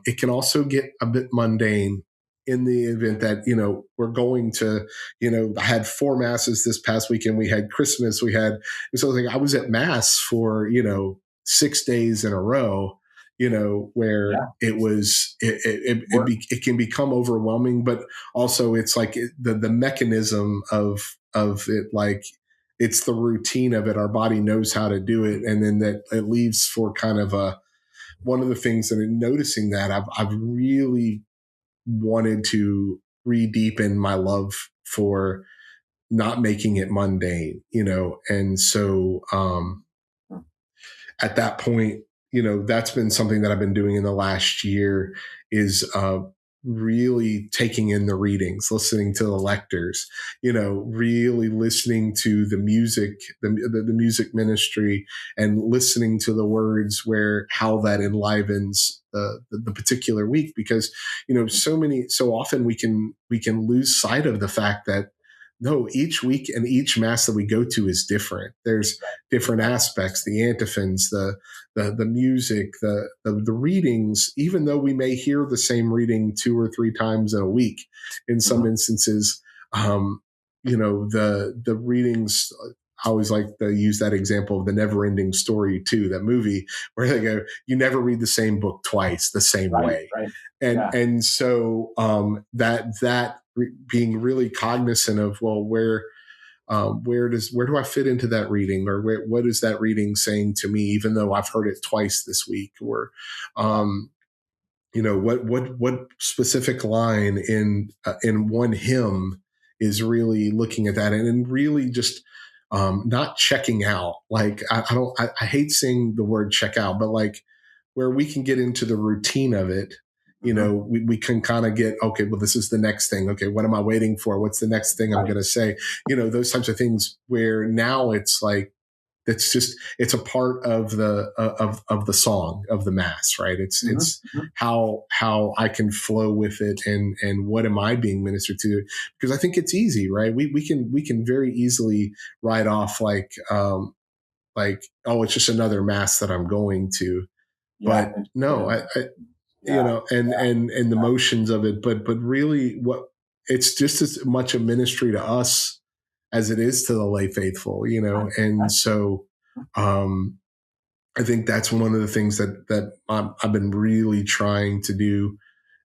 it can also get a bit mundane in the event that, we're going to, I had 4 masses this past weekend. We had Christmas. I was at Mass for, 6 days in a row, where it can become overwhelming, but also it's like the mechanism of it, like it's the routine of it. Our body knows how to do it. And then that it leaves for kind of one of the things that in noticing that I've really wanted to re-deepen my love for not making it mundane, and so at that point, that's been something that I've been doing in the last year is really taking in the readings, listening to the lectors, really listening to the music, the music ministry, and listening to the words how that enlivens the particular week, because, so often we can lose sight of the fact that no, each week and each Mass that we go to is different. There's different aspects, the antiphons, the music, the readings, even though we may hear the same reading 2 or 3 times in a week, in some instances, the readings, I always like to use that example of the Never Ending Story 2, that movie where they go, you never read the same book twice the same way. Right. And so that being really cognizant of, well, where do I fit into that reading, or what is that reading saying to me, even though I've heard it twice this week, or what specific line in one hymn is really looking at that, and really just not checking out. Like I hate saying the word check out, but like where we can get into the routine of it. We can kind of get, okay, well, this is the next thing. Okay, what am I waiting for? What's the next thing I'm going to say? Those types of things where now it's like, it's a part of the song of the Mass, right? It's how I can flow with it, and what am I being ministered to? Because I think it's easy, right? We can very easily write off like, oh, it's just another Mass that I'm going to, but no, and the motions of it, but really it's just as much a ministry to us as it is to the lay faithful, and so I think that's one of the things that I've been really trying to do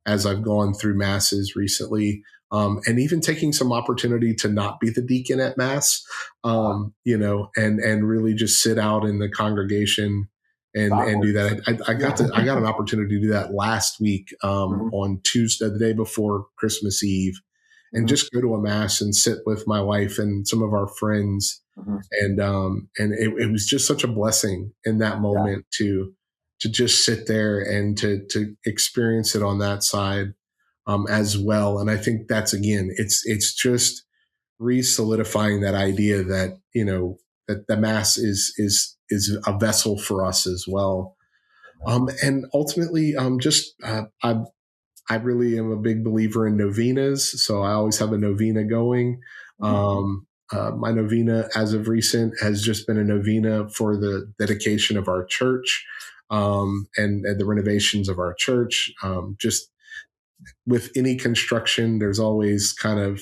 as I've gone through Masses recently, and even taking some opportunity to not be the deacon at Mass, and really just sit out in the congregation and do that. I got an opportunity to do that last week on Tuesday, the day before Christmas Eve, and just go to a Mass and sit with my wife and some of our friends, and it was just such a blessing in that moment to just sit there and to experience it on that side as well. And I think that's, again, it's just re-solidifying that idea that that the Mass is a vessel for us as well. And ultimately, I really am a big believer in novenas, so I always have a novena going. My novena, as of recent, has just been a novena for the dedication of our church and the renovations of our church. Just with any construction, there's always kind of,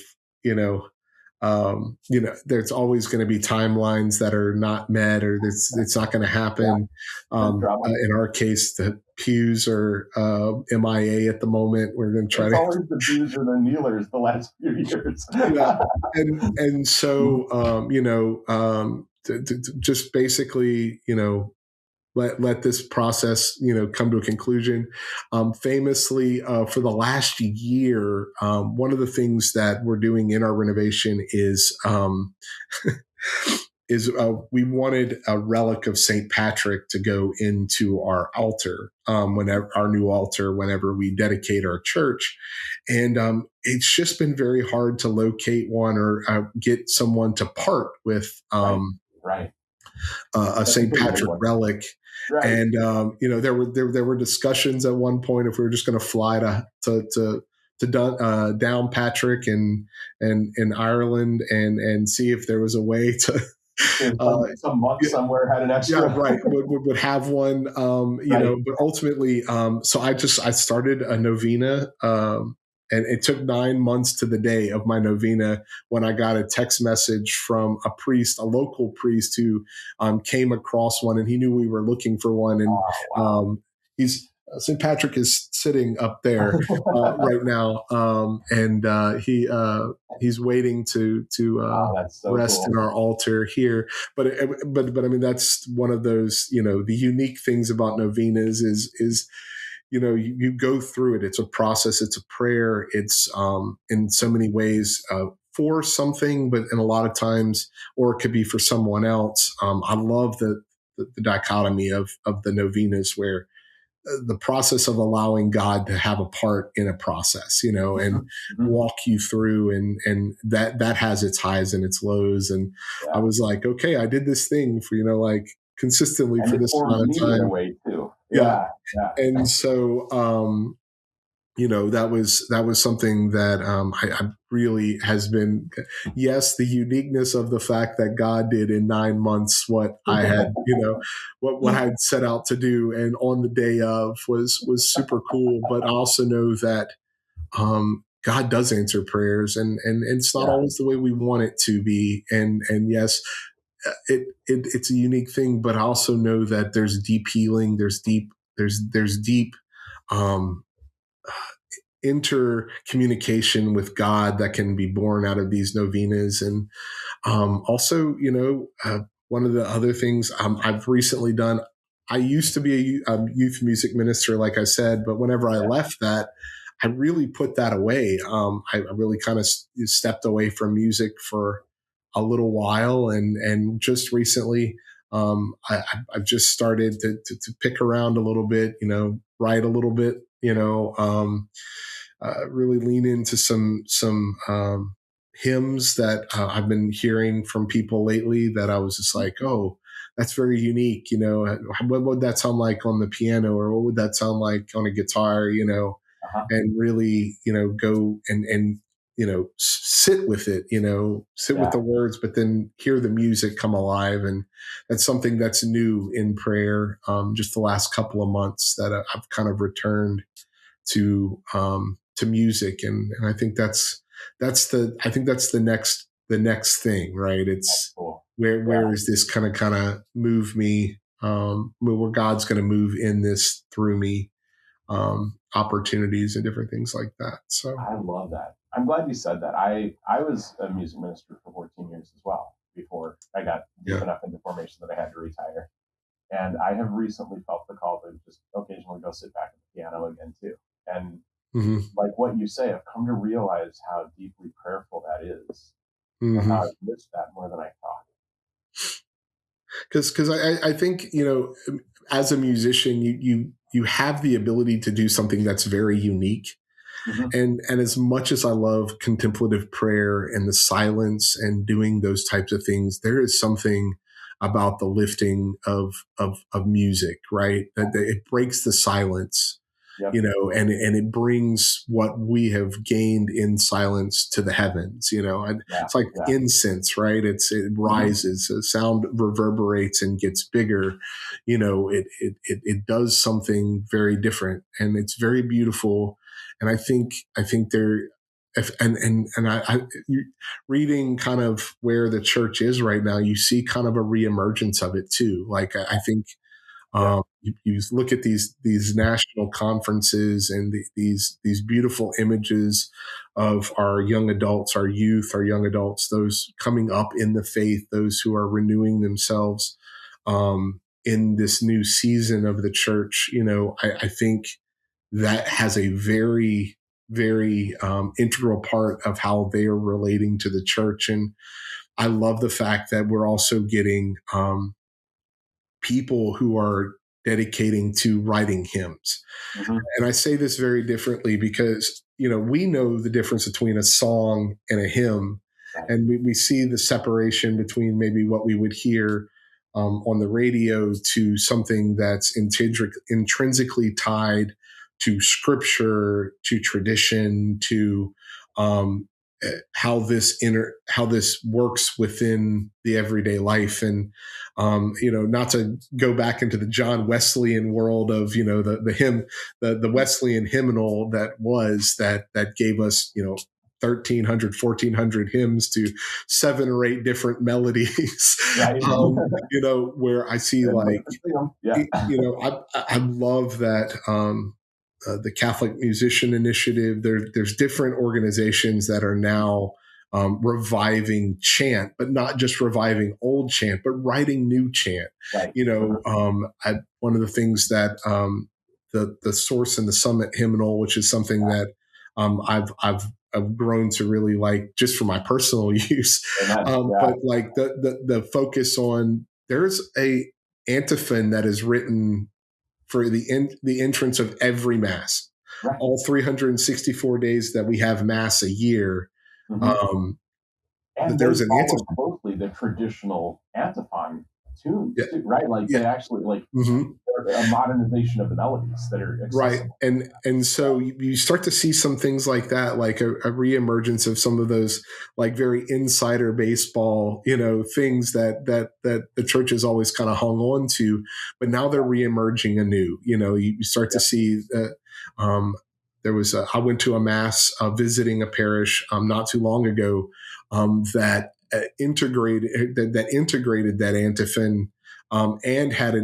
there's always going to be timelines that are not met, or it's not going to happen. In our case, the pews are MIA at the moment. We're going to try it's always the pews or the kneelers the last few years. and so just basically, let this process, come to a conclusion. Famously, for the last year, one of the things that we're doing in our renovation is we wanted a relic of St. Patrick to go into our altar, whenever we dedicate our church. And it's just been very hard to locate one or get someone to part with a St. Patrick relic. Right. And there were discussions at one point if we were just going to fly to Downpatrick in Ireland and see if there was a way to some monk somewhere had an extra. Yeah, right. Would have one, but ultimately, so I started a novena, and it took 9 months to the day of my novena when I got a text message from a local priest who came across one, and he knew we were looking for one. And St. Patrick is sitting up there right now, and he's waiting to rest in our altar here. But I mean, that's one of those, the unique things about novenas is you go through it. It's a process. It's a prayer. It's in so many ways for something, but in a lot of times, or it could be for someone else. I love the dichotomy of the novenas, where the process of allowing God to have a part in a process, and walk you through, and that has its highs and its lows. And I was like, okay, I did this thing for, consistently and for this amount of time. Way too. Yeah. And so, that was something that I really has been, yes, the uniqueness of the fact that God did in 9 months what I had, what I had set out to do, and on the day of was super cool. But I also know that God does answer prayers, and it's not always the way we want it to be. And yes, it's a unique thing, but I also know that there's deep healing, there's deep intercommunication with God that can be born out of these novenas. And also, one of the other things I've recently done, I used to be a youth music minister, like I said, but whenever I left that, I really put that away. I really kind of stepped away from music for a little while, and just recently, I've just started to pick around a little bit, write a little bit, really lean into some hymns that I've been hearing from people lately that I was just like, oh, that's very unique. What would that sound like on the piano, or what would that sound like on a guitar, and really, go and sit with it, with the words, but then hear the music come alive. And that's something that's new in prayer. Just the last couple of months that I've kind of returned to music. And I think that's the next thing, right? It's cool. Where is this kind of move me, where God's going to move in this through me, opportunities and different things like that. So I love that. I'm glad you said that. I was a music minister for 14 years as well before I got deep enough into formation that I had to retire. And I have recently felt the call to just occasionally go sit back at the piano again too. And like what you say, I've come to realize how deeply prayerful that is. And how I've missed that more than I thought. Because I think, as a musician, you have the ability to do something that's very unique. And as much as I love contemplative prayer and the silence and doing those types of things, there is something about the lifting of music, right? That it breaks the silence. Yep. And it brings what we have gained in silence to the heavens, and it's like incense, right? It rises, the sound reverberates and gets bigger, it does something very different, and it's very beautiful. And I think there, reading kind of where the church is right now, you see kind of a reemergence of it too. Like I think, you look at these national conferences and these beautiful images of our young adults, our youth, our young adults, those coming up in the faith, those who are renewing themselves in this new season of the church. I think that has a very, very integral part of how they are relating to the church. And I love the fact that we're also getting people who are dedicating to writing hymns. Mm-hmm. And I say this very differently because, we know the difference between a song and a hymn. And we see the separation between maybe what we would hear on the radio to something that's intrinsically tied to scripture, to tradition, to how this works within the everyday life. And not to go back into the John Wesleyan world of the hymn, the Wesleyan hymnal that gave us 1,300, 1,400 hymns to 7 or 8 different melodies. Right. Where I see I love that. The Catholic Musician Initiative. There's different organizations that are now reviving chant, but not just reviving old chant, but writing new chant. Right. One of the things that the Source and the Summit hymnal, which is something that I've grown to really like just for my personal use. But like the focus on, there's a antiphon that is written for the entrance of every Mass, right. All 364 days that we have Mass a year. Mm-hmm. And there's an antiphon. Closely the traditional antiphon tunes, too, right? Like they actually a modernization of the melodies that are accessible. Right. And so you start to see some things like that, like a reemergence of some of those like very insider baseball, things that the church has always kind of hung on to, but now they're reemerging anew. You start to see that I went to a Mass visiting a parish not too long ago that integrated that antiphon and had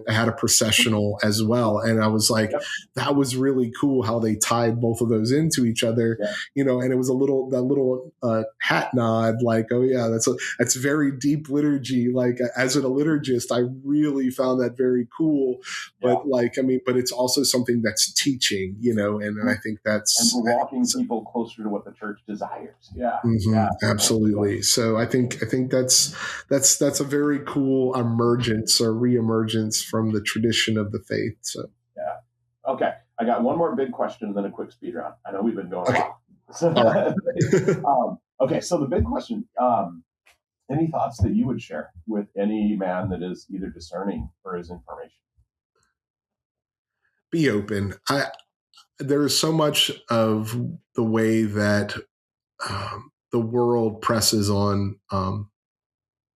had a processional as well. And I was like, that was really cool how they tied both of those into each other, and it was that little hat nod, like, oh yeah, that's very deep liturgy. Like as a liturgist, I really found that very cool, but but it's also something that's teaching, and I think that's and walking people closer to what the church desires. Yeah. Mm-hmm, yeah. Absolutely. So I think that's a very cool emergence or reemergence from the tradition of the faith. So yeah. Okay. I got one more big question and then a quick speed round. I know we've been going okay. So, okay. So the big question, any thoughts that you would share with any man that is either discerning or is in formation? Be open. There is so much of the way that the world presses on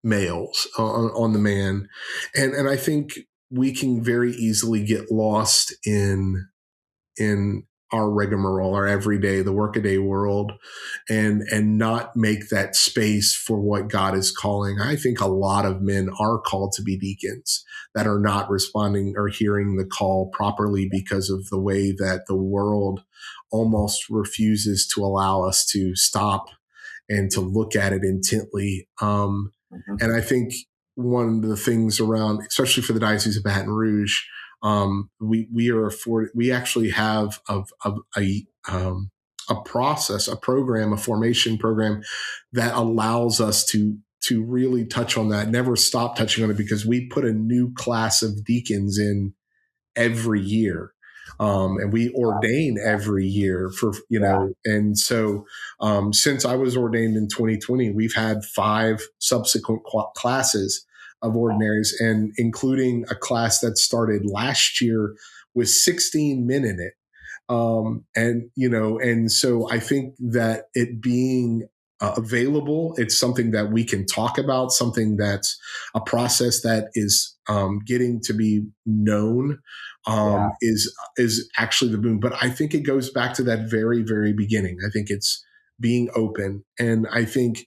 males, on the man. And I think we can very easily get lost in our rigmarole, our everyday, the workaday world, and not make that space for what God is calling. I think a lot of men are called to be deacons that are not responding or hearing the call properly because of the way that the world almost refuses to allow us to stop and to look at it intently. And I think one of the things around, especially for the Diocese of Baton Rouge, we actually have a process, a program, a formation program that allows us to really touch on that, never stop touching on it, because we put a new class of deacons in every year. And we ordain every year for, and so since I was ordained in 2020, we've had 5 subsequent classes of ordinaries, and including a class that started last year with 16 men in it. And so I think that it being available, it's something that we can talk about, something that's a process that is getting to be known, is actually the boom. But I think it goes back to that very, very beginning. I think it's being open. And I think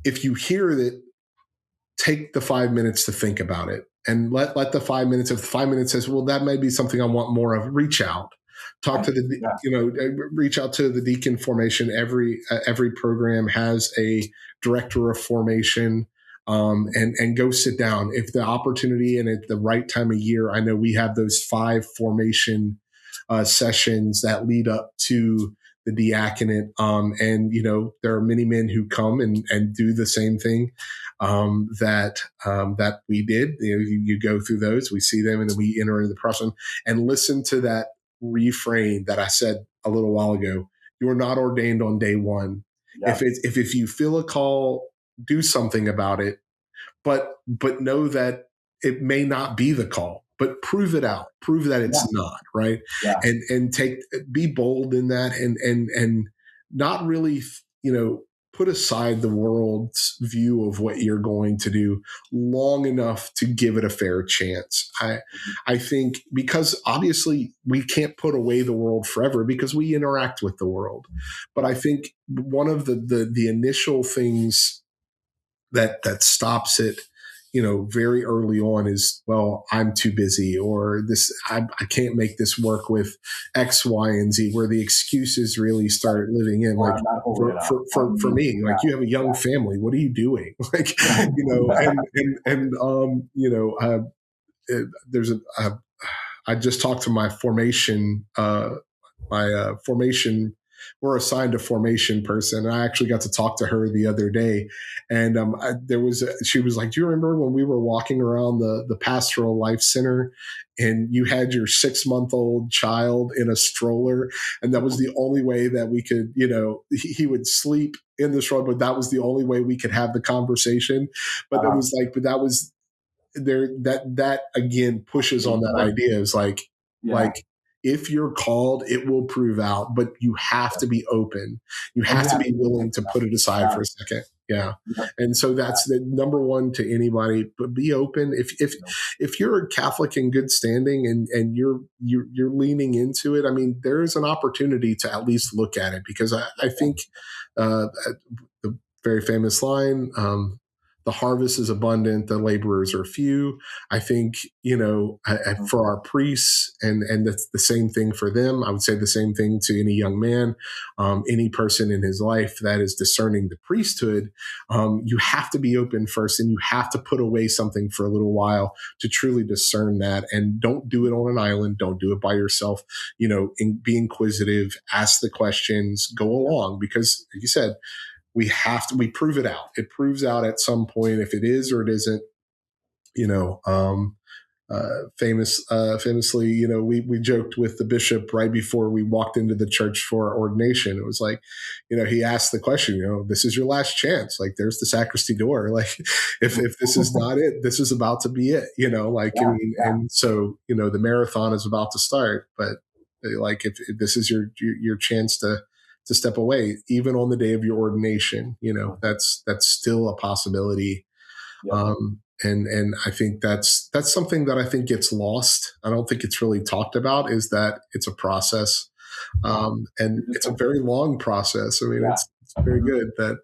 if you hear it, take the 5 minutes to think about it, and let the 5 minutes, if the 5 minutes says, well, that may be something I want more of, reach out. Talk to reach out to the deacon formation. Every program has a director of formation, and go sit down. If the opportunity and at the right time of year, I know we have those 5 formation sessions that lead up to the diaconate. And there are many men who come and do the same thing that we did. You go through those, we see them, and then we enter into the process and listen to that refrain that I said a little while ago. You are not ordained on day one. Yeah. If you feel a call, do something about it, but know that it may not be the call, but prove it out, prove that it's not, right. Yeah. And be bold in that, and not really, put aside the world's view of what you're going to do long enough to give it a fair chance. I think, because obviously we can't put away the world forever because we interact with the world. But I think one of the initial things that stops it, very early on is, well, I'm too busy, or this, I can't make this work with X, Y, and Z, where the excuses really start living in. Like for me, like, you have a young family. What are you doing? Like, I just talked to my formation, we're assigned a formation person. And I actually got to talk to her the other day. And she was like, do you remember when we were walking around the Pastoral Life Center and you had your 6-month-old child in a stroller? And that was the only way that we could, he would sleep in the stroller, but that was the only way we could have the conversation. But it was like, but that was there, that again pushes on that idea. Is like, if you're called, it will prove out, but you have to be open. You have to be willing to put it aside for a second. Yeah. And so that's the number one to anybody, but be open. If you're a Catholic in good standing and you're leaning into it, I mean, there's an opportunity to at least look at it, because I think the very famous line, the harvest is abundant, the laborers are few. I think, for our priests, and that's the same thing for them. I would say the same thing to any young man, any person in his life that is discerning the priesthood. You have to be open first, and you have to put away something for a little while to truly discern that. And don't do it on an island. Don't do it by yourself. Be inquisitive, ask the questions, go along, because, like you said, we prove it out. It proves out at some point if it is or it isn't. Famously, we joked with the bishop right before we walked into the church for our ordination. It was like, he asked the question, this is your last chance. Like, there's the sacristy door. Like, if this is not it, this is about to be it. And so the marathon is about to start. But like, if this is your chance to step away, even on the day of your ordination, that's still a possibility. Yeah. And I think that's something that I think gets lost. I don't think it's really talked about, is that it's a process. And it's a very long process. I mean, it's very good that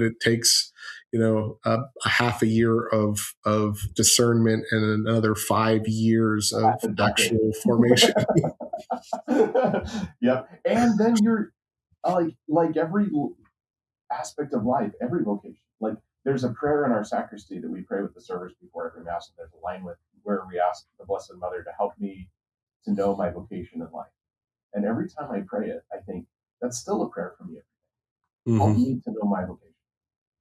it takes, a half a year of discernment and another 5 years of actual formation. Yep. And then you're, like every aspect of life, every vocation, like there's a prayer in our sacristy that we pray with the servers before every mass, and there's a line where we ask the Blessed Mother to help me to know my vocation in life. And every time I pray it, I think that's still a prayer for me every day. Help me to know my vocation,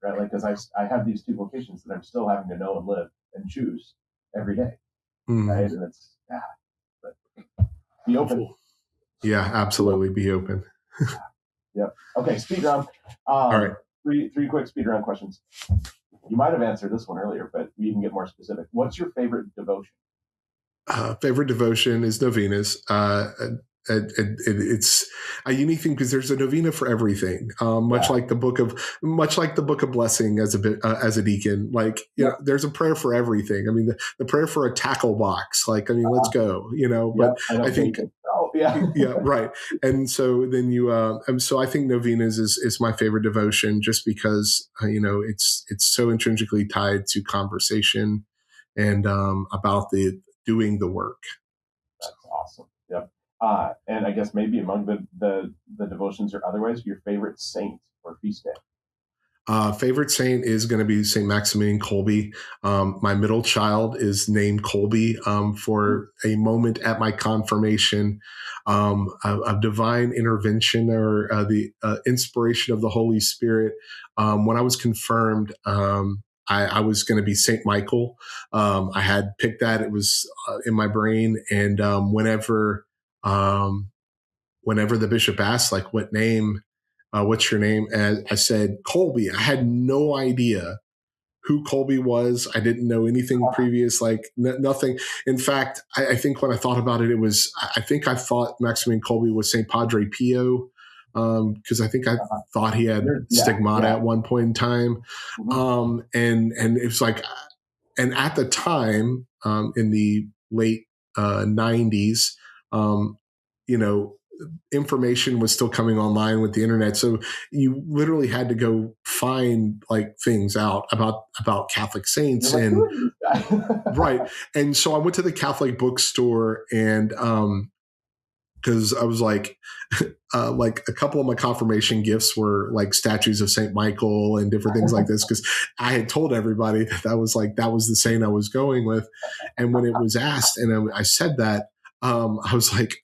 right? Like, because I have these 2 vocations that I'm still having to know and live and choose every day, right? And it's but be open. Yeah, absolutely, be open. Yep. Okay, speed round. All right. Three quick speed round questions. You might have answered this one earlier, but we can get more specific. What's your favorite devotion? Favorite devotion is novenas. It's a unique thing because there's a novena for everything. Much like the book of blessing as a deacon. Like, there's a prayer for everything. I mean, the prayer for a tackle box. Like, I mean, let's go. But I think. Yeah, right. And so then so I think novenas is my favorite devotion, just because it's so intrinsically tied to conversation and about doing the work. That's awesome. Yep. And I guess maybe among the devotions or otherwise, your favorite saint or feast day? Favorite saint is going to be St. Maximilian Kolbe. My middle child is named Kolbe for a moment at my confirmation of divine intervention or the inspiration of the Holy Spirit. When I was confirmed, I was going to be St. Michael. I had picked that. It was in my brain. And whenever the bishop asked, like, what name? What's your name? And I said, Kolbe. I had no idea who Kolbe was. I didn't know anything previous, like nothing. In fact, I think when I thought about it, I think I thought Maximilian Kolbe was St. Padre Pio, because I think I thought he had stigmata at one point in time. And it was like, and at the time, in the late 90s, information was still coming online with the internet. So you literally had to go find like things out about Catholic saints and right. And so I went to the Catholic bookstore and, cause I was like a couple of my confirmation gifts were like statues of St. Michael and different things like this. Cause I had told everybody that was the saint I was going with. And when it was asked and I said that, I was like,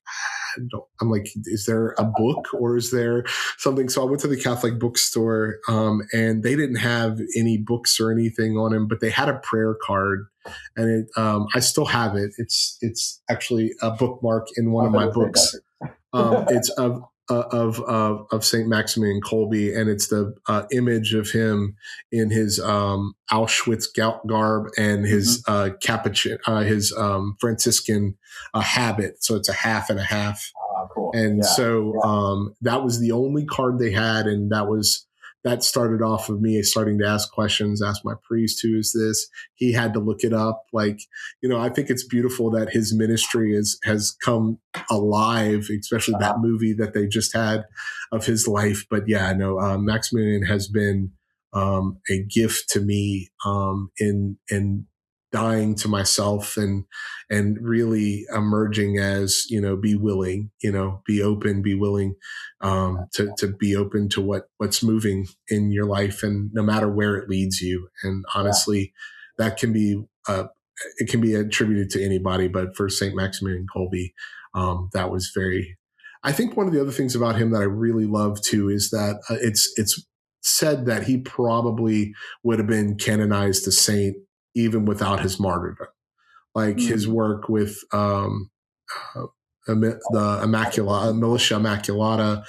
I'm like, is there a book or is there something? So I went to the Catholic bookstore and they didn't have any books or anything on him, but they had a prayer card and I still have it. It's actually a bookmark in one of my books. It's of St. Maximilian Kolbe, and it's the image of him in his Auschwitz garb and his Capuchin, his Franciscan habit. So it's a half and a half. Cool. And that was the only card they had, and that started off of me starting to ask questions, ask my priest, who is this? He had to look it up. Like, I think it's beautiful that his ministry has come alive, especially that movie that they just had of his life. But Maximilian has been a gift to me in dying to myself and really emerging as, be willing, be open, be willing, to be open to what's moving in your life and no matter where it leads you. And honestly, that can be, it can be attributed to anybody, but for St. Maximilian Kolbe, that was I think one of the other things about him that I really love too, is that it's said that he probably would have been canonized a saint even without his martyrdom, like his work with the Militia Immaculata,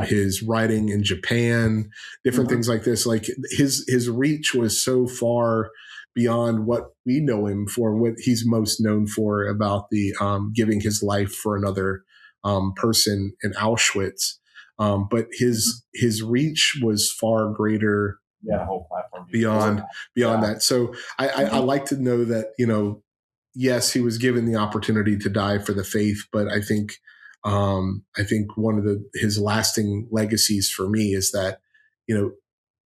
his writing in Japan, different things like this. Like his reach was so far beyond what we know him for, what he's most known for about the giving his life for another person in Auschwitz. But his reach was far greater. The whole platform beyond that. So I like to know that, yes, he was given the opportunity to die for the faith, but I think one of his lasting legacies for me is that,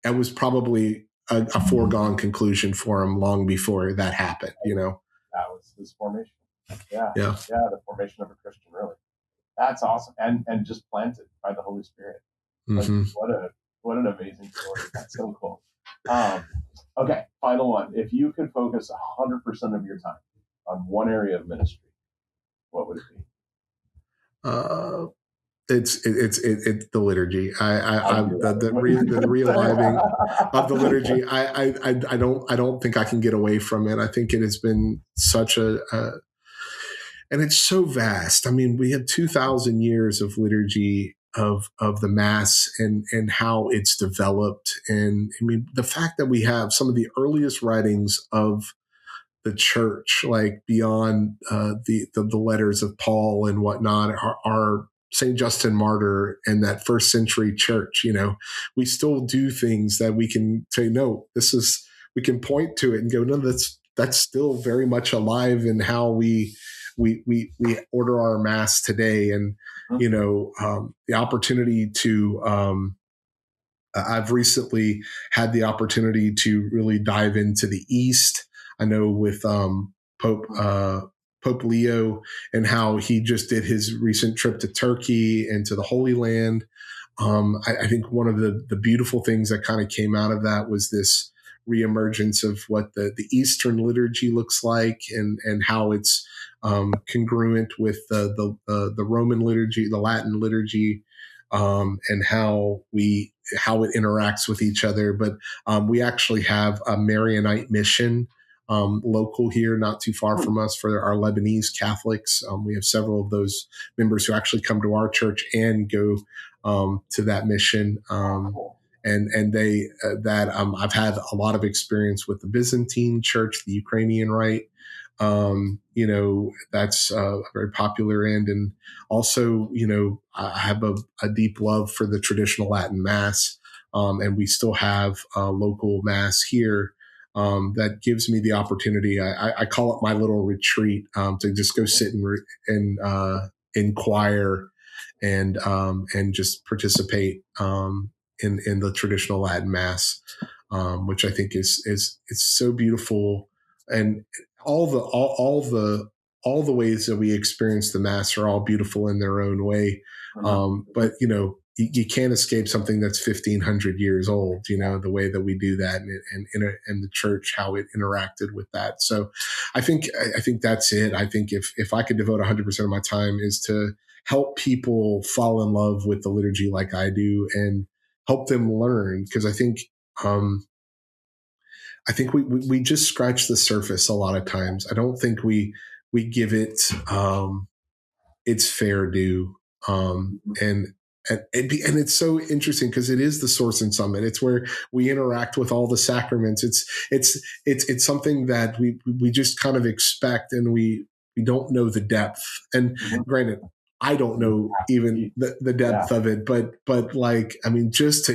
that was probably a foregone conclusion for him long before that happened, That was his formation. The formation of a Christian, really. That's awesome. And just planted by the Holy Spirit. Like, what an amazing story. That's so cool. Okay, final one. If you could focus 100% of your time on one area of ministry, what would it be? It's the liturgy. The realigning of the liturgy. I don't think I can get away from it. I think it has been such and it's so vast. I mean, we have 2,000 years of liturgy of the Mass and how it's developed. And I mean, the fact that we have some of the earliest writings of the church, like beyond the letters of Paul and whatnot, are St. Justin Martyr and that first century church. We still do things that we can say, no, we can point to it and go, no, that's still very much alive in how we order our Mass today. And, the opportunity to, I've recently had the opportunity to really dive into the East. I know with Pope Leo and how he just did his recent trip to Turkey and to the Holy Land. I think one of the beautiful things that kind of came out of that was this reemergence of what the Eastern liturgy looks like and how it's congruent with the Roman liturgy, the Latin liturgy, and how it interacts with each other. But we actually have a Marianite mission local here, not too far from us, for our Lebanese Catholics. We have several of those members who actually come to our church and go to that mission. And they I've had a lot of experience with the Byzantine Church, the Ukrainian Rite. That's a very popular end. And also, I have a deep love for the traditional Latin Mass. And we still have a local Mass here that gives me the opportunity. I call it my little retreat to just go sit in choir and just participate in the traditional Latin Mass, which I think is so beautiful. And all the ways that we experience the Mass are all beautiful in their own way. But you can't escape something that's 1,500 years old, the way that we do that and the church, how it interacted with that. So I think that's it. I think if I could devote 100% of my time is to help people fall in love with the liturgy like I do and help them learn. Because I think we just scratch the surface a lot of times. I don't think we give it its fair due. And it's so interesting because it is the source and summit. It's where we interact with all the sacraments. It's something that we just kind of expect, and we don't know the depth. And granted, I don't know even the depth of it, but like, I mean, just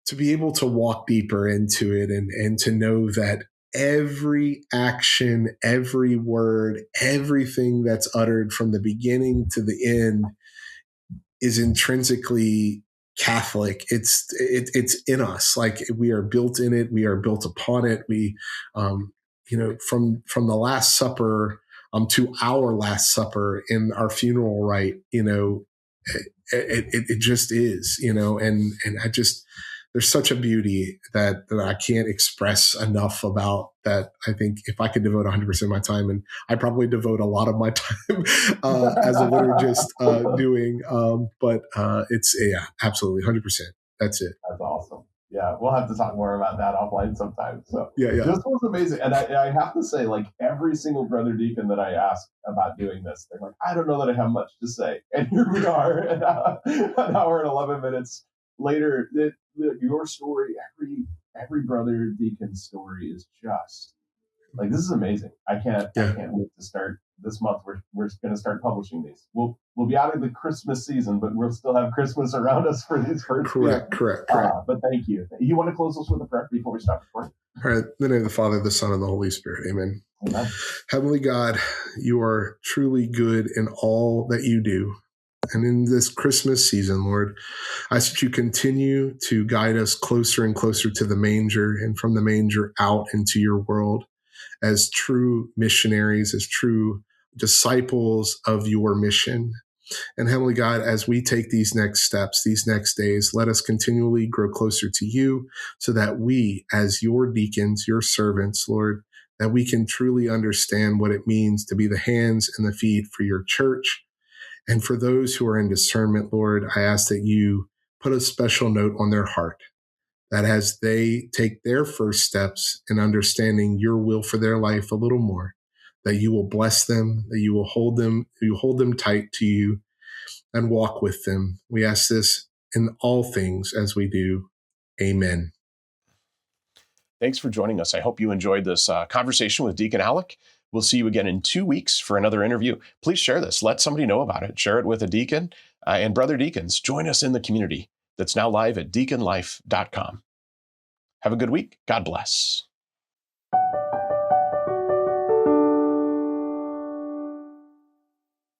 to be able to walk deeper into it and to know that every action, every word, everything that's uttered from the beginning to the end is intrinsically Catholic. It's in us. Like, we are built in it. We are built upon it. We, from the Last Supper to our Last Supper in our funeral rite, it just is, and I just, there's such a beauty that I can't express enough about that. I think if I could devote 100% of my time, and I probably devote a lot of my time as a liturgist doing, but it's, absolutely 100%. That's it. That's awesome. Yeah, we'll have to talk more about that offline sometime. So yeah. This was amazing. And I have to say, like, every single brother deacon that I ask about doing this, they're like, I don't know that I have much to say. And here we are, an hour and 11 minutes later. Your story, every brother deacon's story is just like, this is amazing. I can't wait to start this month. We're going to start publishing these. We'll be out of the Christmas season, but we'll still have Christmas around us for these first. Correct. But thank you. You want to close us with a prayer before we stop recording? All right. In the name of the Father, the Son, and the Holy Spirit. Amen. Amen. Heavenly God, you are truly good in all that you do. And in this Christmas season, Lord, I ask that you continue to guide us closer and closer to the manger, and from the manger out into your world as true missionaries, as true disciples of your mission. And Heavenly God, as we take these next steps, these next days, let us continually grow closer to you so that we, as your deacons, your servants, Lord, that we can truly understand what it means to be the hands and the feet for your church. And for those who are in discernment, Lord, I ask that you put a special note on their heart, that as they take their first steps in understanding your will for their life a little more, that you will bless them, that you will hold them tight to you, and walk with them. We ask this in all things as we do. Amen. Thanks for joining us. I hope you enjoyed this conversation with Deacon Alec. We'll see you again in 2 weeks for another interview. Please share this. Let somebody know about it. Share it with a deacon and brother deacons. Join us in the community that's now live at deaconlife.com. Have a good week. God bless.